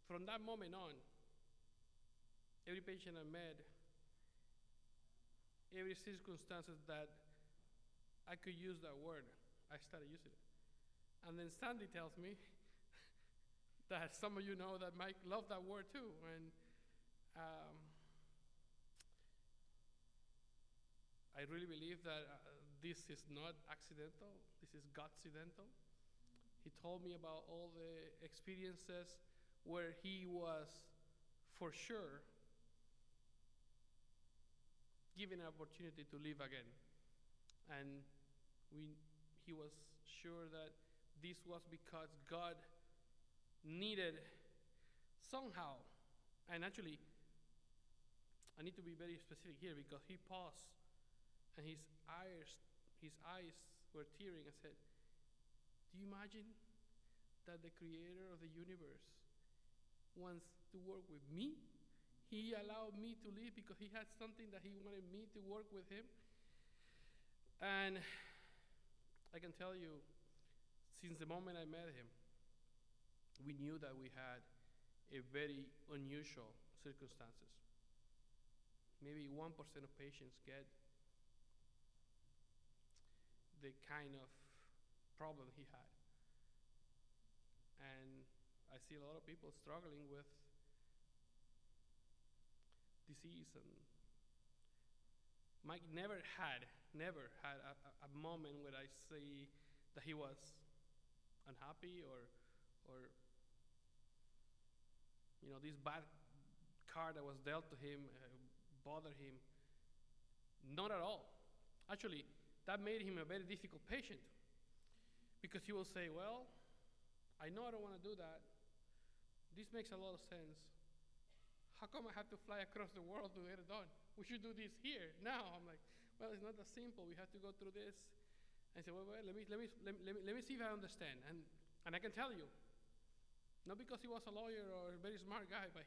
From that moment on, every patient I met, every circumstances that I could use that word, I started using it. And then Sandy tells me that some of you know that Mike loved that word too. And I really believe that this is not accidental. This is Godcidental. He told me about all the experiences where he was for sure given an opportunity to live again. And he was sure that this was because God needed somehow, and actually, I need to be very specific here because he paused and his eyes were tearing and said, do you imagine that the creator of the universe wants to work with me? He allowed me to live because he had something that he wanted me to work with him. And I can tell you, since the moment I met him, we knew that we had a very unusual circumstances. Maybe 1% of patients get the kind of problem he had. And I see a lot of people struggling with disease, and Mike never had a moment where I see that he was unhappy or this bad card that was dealt to him bothered him. Not at all. Actually, that made him a very difficult patient because he will say, well, I know I don't want to do that. This makes a lot of sense. How come I have to fly across the world to get it done? We should do this here, now. I'm like, well, it's not that simple. We have to go through this. I said, well, let me see if I understand. And I can tell you, not because he was a lawyer or a very smart guy, but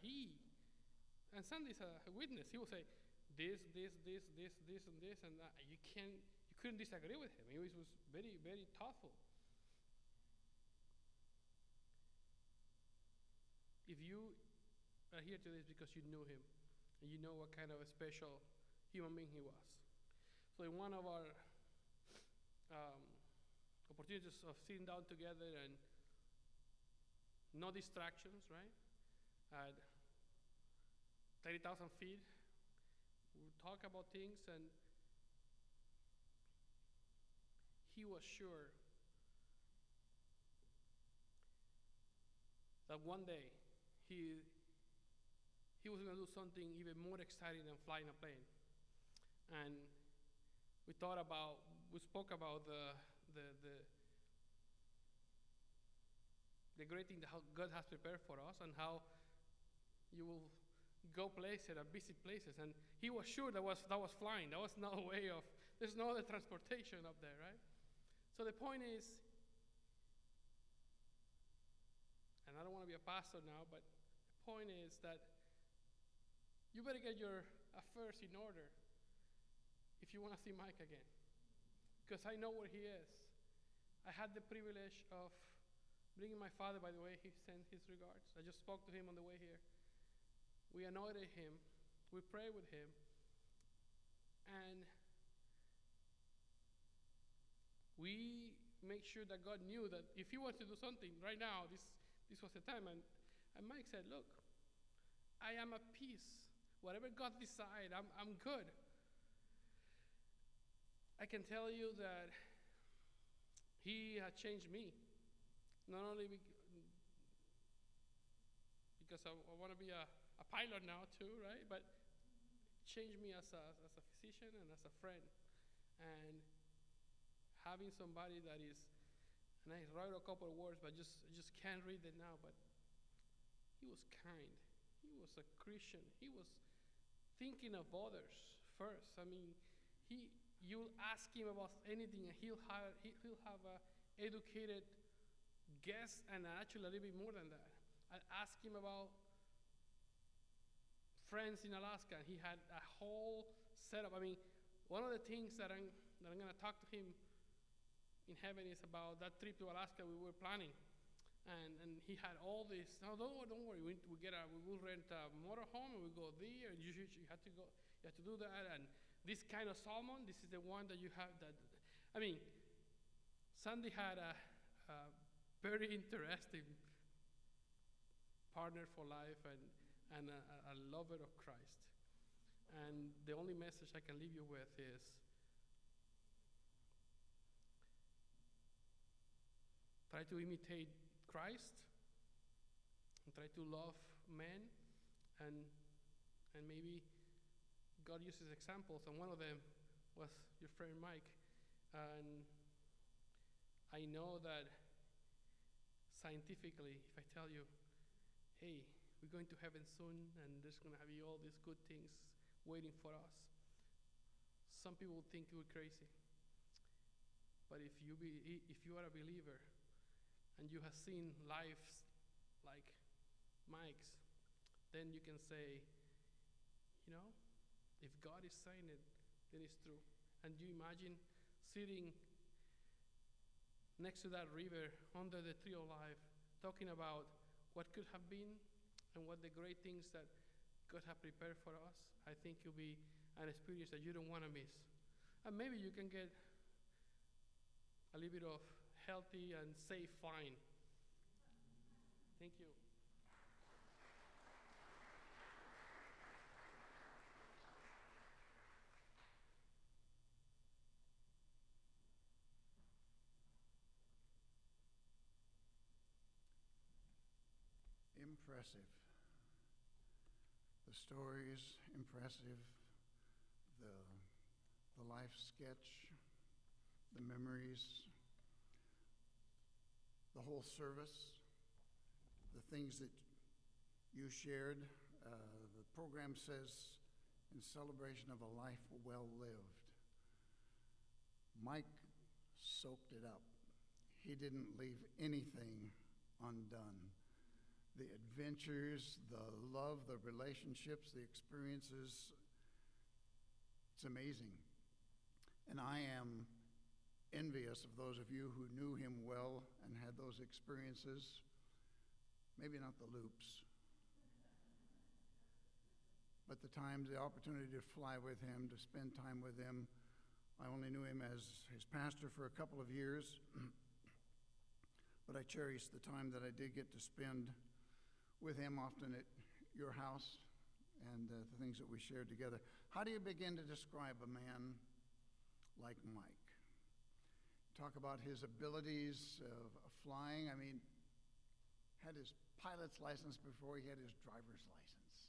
and Sandy's a witness. He will say, this, and this, and that. You couldn't disagree with him. He was very, very thoughtful. If you are here today, it's because you knew him, and you know what kind of a special human being he was. So in one of our opportunities of sitting down together and no distractions, right? At 30,000 feet, we would talk about things, and he was sure that one day he was going to do something even more exciting than flying a plane. And we spoke about the great thing that God has prepared for us, and how you will go places and visit places. And he was sure that was flying. That was no way of, there's no other transportation up there, right? So the point is, and I don't want to be a pastor now, but the point is that you better get your affairs in order if you want to see Mike again. Because I know where he is. I had the privilege of bringing my father, by the way. He sent his regards. I just spoke to him on the way here. We anointed him. We prayed with him. And we make sure that God knew that if he wants to do something right now, this was the time. And Mike said, look, I am at peace. Whatever God decides, I'm good. I can tell you that he had changed me. Not only because I want to be a pilot now too, right? But changed me as a physician and as a friend. And having somebody that is, and I wrote a couple of words, but just can't read it now, but he was kind. He was a Christian. He was thinking of others first. I mean, you'll ask him about anything, and he'll have a educated guess, and actually a little bit more than that. I asked him about friends in Alaska, and he had a whole setup. I mean, one of the things that I'm going to talk to him in heaven is about that trip to Alaska we were planning. And he had all this, no, don't worry, we will rent a motorhome and we go there, and you have to go, you have to do that, and this kind of salmon, this is the one that you have that, I mean, Sandy had a very interesting partner for life and a lover of Christ. And the only message I can leave you with is, try to imitate Christ and try to love men, and maybe God uses examples, and one of them was your friend Mike. And I know that scientifically, if I tell you, hey, we're going to heaven soon and there's going to be all these good things waiting for us, some people think we're crazy. But if you are a believer and you have seen lives like Mike's, then you can say, you know, if God is saying it, then it's true. And you imagine sitting next to that river under the tree of life, talking about what could have been and what the great things that God has prepared for us. I think it'll be an experience that you don't want to miss. And maybe you can get a little bit of healthy and safe flying. Thank you. Impressive. The story is impressive. The life sketch, the memories, the whole service, the things that you shared. The program says, in celebration of a life well lived. Mike soaked it up. He didn't leave anything undone. The adventures, the love, the relationships, the experiences, it's amazing. And I am envious of those of you who knew him well and had those experiences. Maybe not the loops, but the times, the opportunity to fly with him, to spend time with him. I only knew him as his pastor for a couple of years, but I cherished the time that I did get to spend with him, often at your house, and the things that we shared together. How do you begin to describe a man like Mike? Talk about his abilities of flying. I mean, had his pilot's license before he had his driver's license.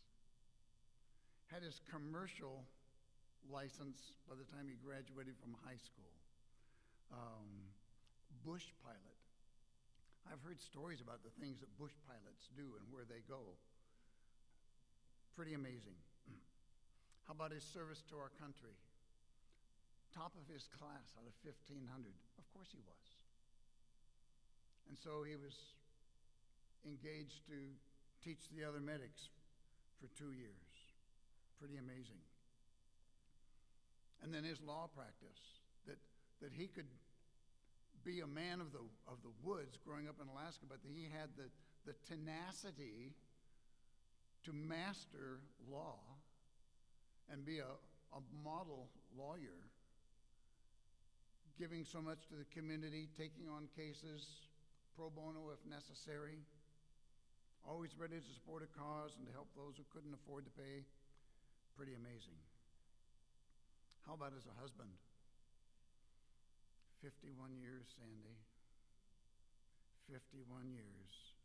Had his commercial license by the time he graduated from high school. Bush pilot. I've heard stories about the things that Bush pilots do and where they go. Pretty amazing. How about his service to our country? Top of his class out of 1,500. Of course he was. And so he was engaged to teach the other medics for 2 years. Pretty amazing. And then his law practice, that he could be a man of the woods growing up in Alaska, but that he had the tenacity to master law and be a model lawyer, giving so much to the community, taking on cases pro bono if necessary, always ready to support a cause and to help those who couldn't afford to pay. Pretty amazing. How about as a husband? 51 years, Sandy. 51 years.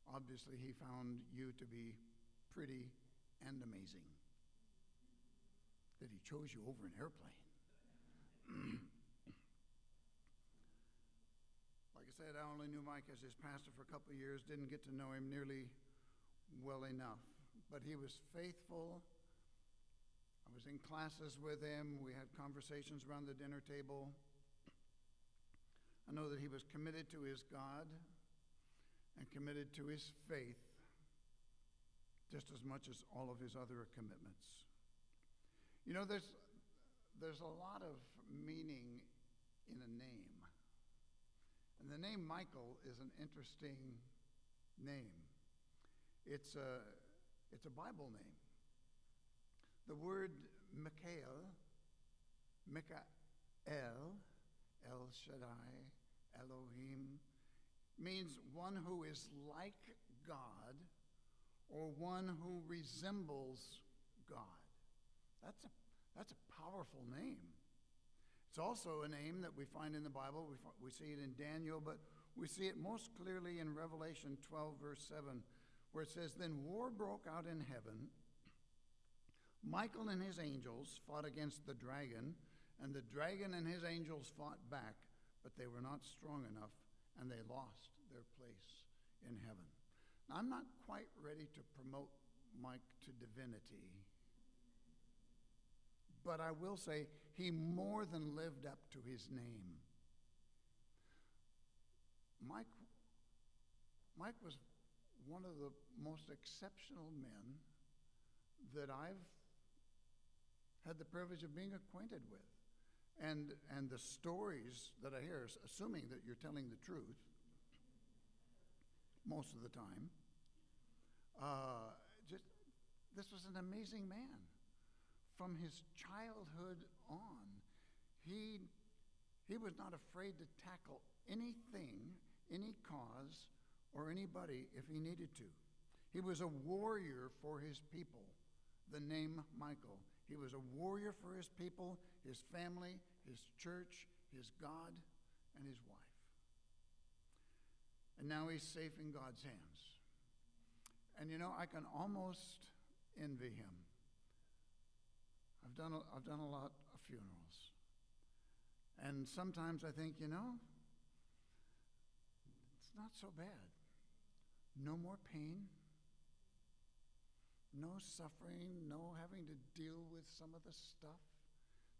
Obviously, he found you to be pretty and amazing. That he chose you over an airplane. Like I said, I only knew Mike as his pastor for a couple of years, didn't get to know him nearly well enough. But he was faithful. I was in classes with him. We had conversations around the dinner table. I know that he was committed to his God and committed to his faith just as much as all of his other commitments. You know, there's there's a lot of meaning in a name. And the name Michael is an interesting name. It's a Bible name. The word Mikael, El Shaddai, Elohim, means one who is like God or one who resembles God. That's a powerful name. It's also a name that we find in the Bible. We see it in Daniel, but we see it most clearly in Revelation 12, verse 7, where it says, "Then war broke out in heaven. Michael and his angels fought against the dragon, and the dragon and his angels fought back, but they were not strong enough, and they lost their place in heaven." Now, I'm not quite ready to promote Mike to divinity, but I will say he more than lived up to his name. Mike was one of the most exceptional men that I've had the privilege of being acquainted with. And the stories that I hear, assuming that you're telling the truth most of the time, this was an amazing man. From his childhood on, he was not afraid to tackle anything, any cause, or anybody if he needed to. He was a warrior for his people, the name Michael. He was a warrior for his people, his family, his church, his God, and his wife. And now he's safe in God's hands. And you know, I can almost envy him. I've done a lot of funerals. And sometimes I think, you know, it's not so bad. No more pain, no suffering, no having to deal with some of the stuff.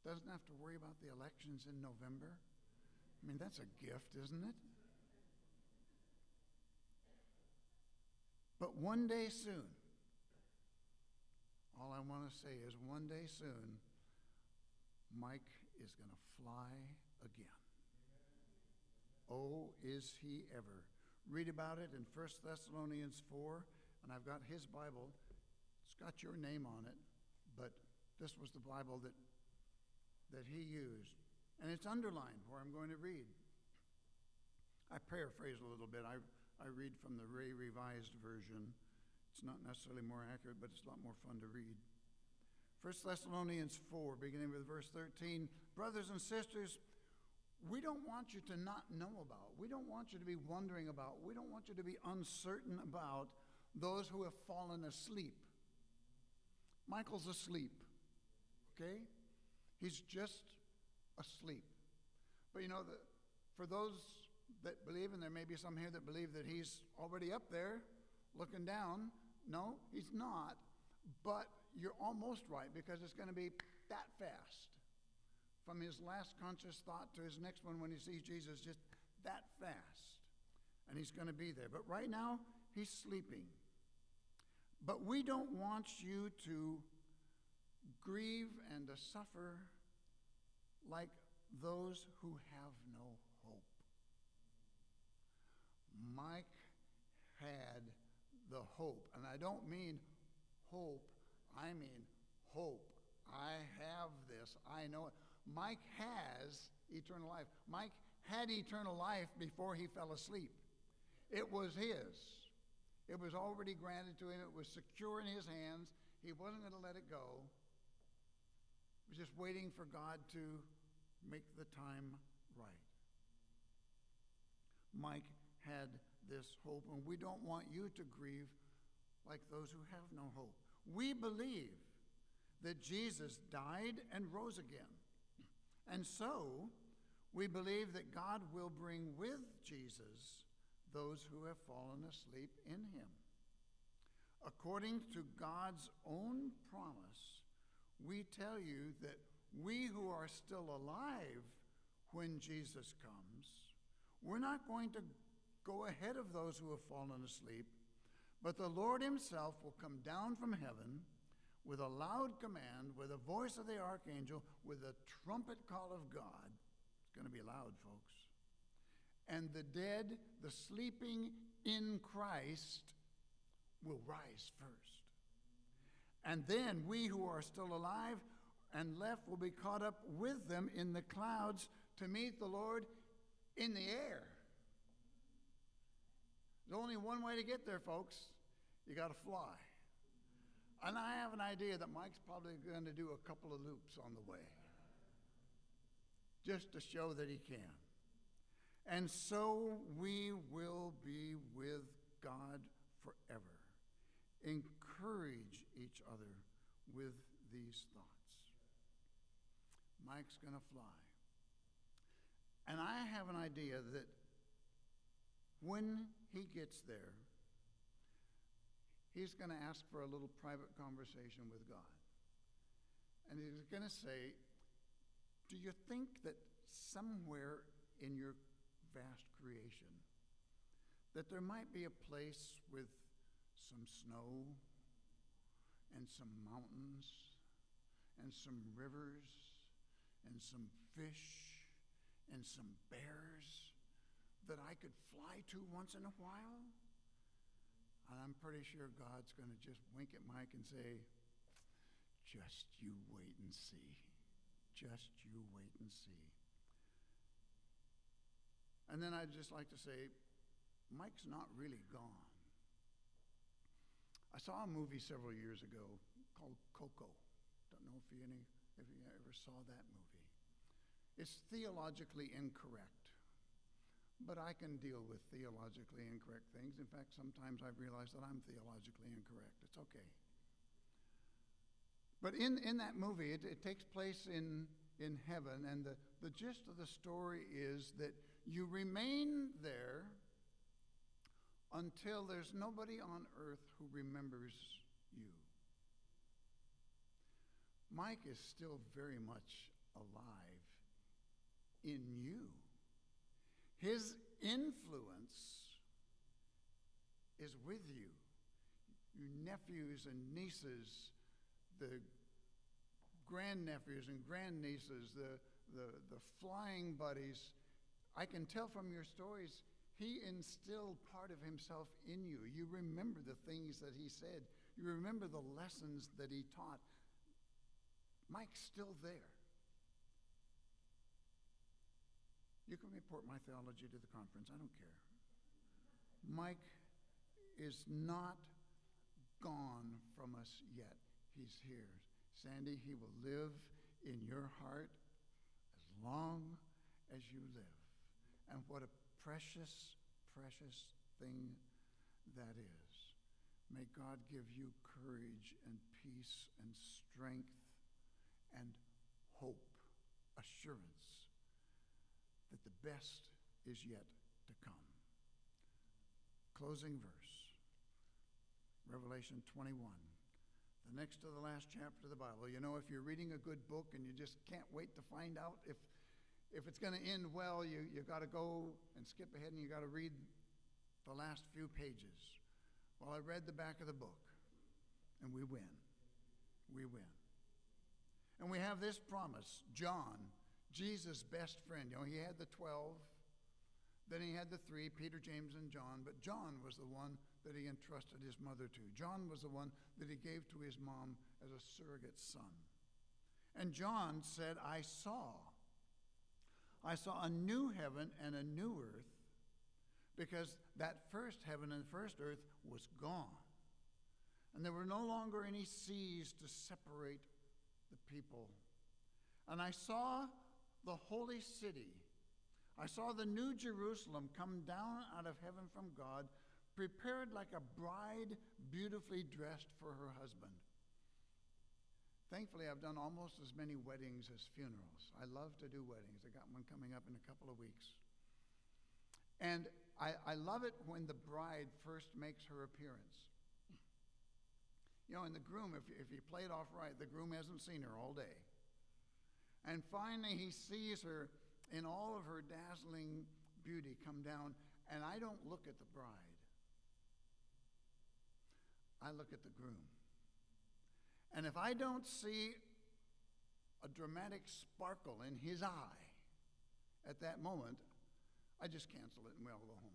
Doesn't have to worry about the elections in November. I mean, that's a gift, isn't it? But one day soon, all I want to say is one day soon, Mike is going to fly again. Oh, is he ever. Read about it in 1 Thessalonians 4, and I've got his Bible. It's got your name on it, but this was the Bible that he used. And it's underlined where I'm going to read. I paraphrase a little bit. I read from the Ray Revised Version. It's not necessarily more accurate, but it's a lot more fun to read. 1 Thessalonians 4, beginning with verse 13. Brothers and sisters, we don't want you to not know about. We don't want you to be wondering about. We don't want you to be uncertain about those who have fallen asleep. Michael's asleep, okay? He's just asleep. But you know, for those that believe, and there may be some here that believe that he's already up there looking down, no, he's not. But you're almost right, because it's going to be that fast. From his last conscious thought to his next one when he sees Jesus, just that fast. And he's going to be there. But right now, he's sleeping. But we don't want you to grieve and to suffer like those who have no hope. Mike had the hope, and I don't mean hope, I mean hope. I have this, I know it. Mike has eternal life. Mike had eternal life before he fell asleep. It was his. It was already granted to him. It was secure in his hands. He wasn't going to let it go. He was just waiting for God to make the time right. Mike had this hope, and we don't want you to grieve like those who have no hope. We believe that Jesus died and rose again. And so, we believe that God will bring with Jesus those who have fallen asleep in him. According to God's own promise, we tell you that we who are still alive when Jesus comes, we're not going to go ahead of those who have fallen asleep, but the Lord himself will come down from heaven with a loud command, with a voice of the archangel, with a trumpet call of God. It's going to be loud, folks. And the dead, the sleeping in Christ, will rise first. And then we who are still alive and left will be caught up with them in the clouds to meet the Lord in the air. There's only one way to get there, folks. You got to fly. And I have an idea that Mike's probably going to do a couple of loops on the way, just to show that he can. And so we will be with God forever. Encourage each other with these thoughts. Mike's going to fly. And I have an idea that when he gets there, he's going to ask for a little private conversation with God. And he's going to say, do you think that somewhere in your vast creation that there might be a place with some snow and some mountains and some rivers and some fish and some bears that I could fly to once in a while? And I'm pretty sure God's going to just wink at Mike and say, just you wait and see. Just you wait and see. And then I'd just like to say, Mike's not really gone. I saw a movie several years ago called Coco. Don't know if you ever saw that movie. It's theologically incorrect, but I can deal with theologically incorrect things. In fact, sometimes I've realized that I'm theologically incorrect. It's okay. But in that movie, it takes place in heaven, and the gist of the story is that you remain there until there's nobody on earth who remembers you. Mike is still very much alive in you. His influence is with you. Your nephews and nieces, the grandnephews and grandnieces, the flying buddies. I can tell from your stories, he instilled part of himself in you. You remember the things that he said. You remember the lessons that he taught. Mike's still there. You can report my theology to the conference. I don't care. Mike is not gone from us yet. He's here. Sandy, he will live in your heart as long as you live. And what a precious, precious thing that is. May God give you courage and peace and strength and hope, assurance that the best is yet to come. Closing verse, Revelation 21. The next to the last chapter of the Bible. You know, if you're reading a good book and you just can't wait to find out if it's going to end well, you got to go and skip ahead and you got to read the last few pages. Well, I read the back of the book, and we win. We win. And we have this promise. John, Jesus' best friend. You know, he had the 12. Then he had the 3, Peter, James, and John. But John was the one that he entrusted his mother to. John was the one that he gave to his mom as a surrogate son. And John said, I saw a new heaven and a new earth, because that first heaven and first earth was gone. And there were no longer any seas to separate the people. And I saw the holy city. I saw the new Jerusalem come down out of heaven from God, prepared like a bride beautifully dressed for her husband. Thankfully, I've done almost as many weddings as funerals. I love to do weddings. I got one coming up in a couple of weeks. And I love it when the bride first makes her appearance. You know, and the groom, if he played off right, the groom hasn't seen her all day. And finally, he sees her in all of her dazzling beauty come down, and I don't look at the bride. I look at the groom. And if I don't see a dramatic sparkle in his eye at that moment, I just cancel it and we all go home.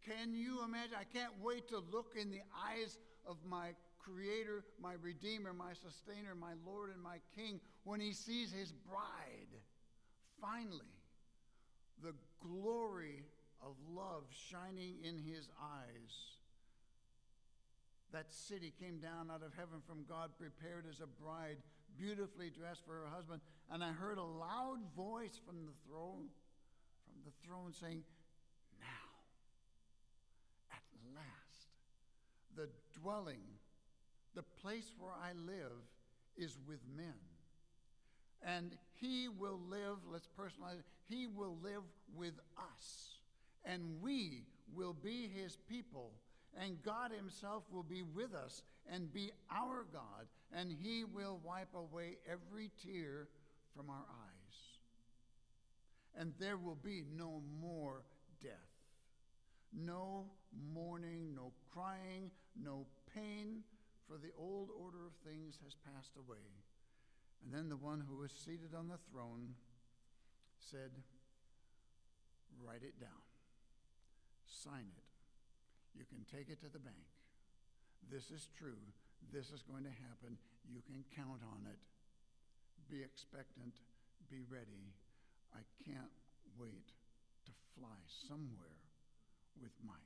Can you imagine? I can't wait to look in the eyes of my Creator, my Redeemer, my Sustainer, my Lord, and my King when he sees his bride. Finally, the glory of love shining in his eyes. That city came down out of heaven from God, prepared as a bride, beautifully dressed for her husband. And I heard a loud voice from the throne saying, "Now, at last, the dwelling, the place where I live is with men. And he will live," let's personalize it, "he will live with us. And we will be his people. And God himself will be with us and be our God. And he will wipe away every tear from our eyes. And there will be no more death. No mourning, no crying, no pain, for the old order of things has passed away." And then the one who was seated on the throne said, "Write it down. Sign it. You can take it to the bank. This is true. This is going to happen. You can count on it. Be expectant. Be ready. I can't wait to fly somewhere with Mike."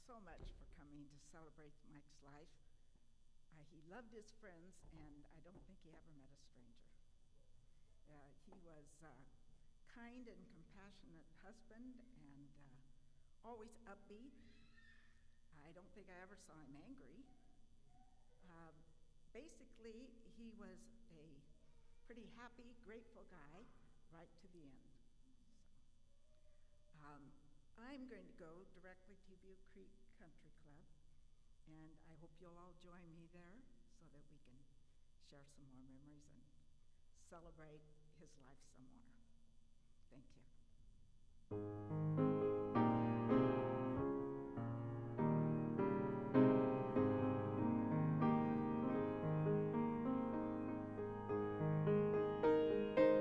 so much for coming to celebrate Mike's life. He loved his friends, and I don't think he ever met a stranger. He was a kind and compassionate husband and always upbeat. I don't think I ever saw him angry. Basically, he was a pretty happy, grateful guy right to the end. So, I'm going to go directly to Butte Creek Country Club, and I hope you'll all join me there so that we can share some more memories and celebrate his life some more.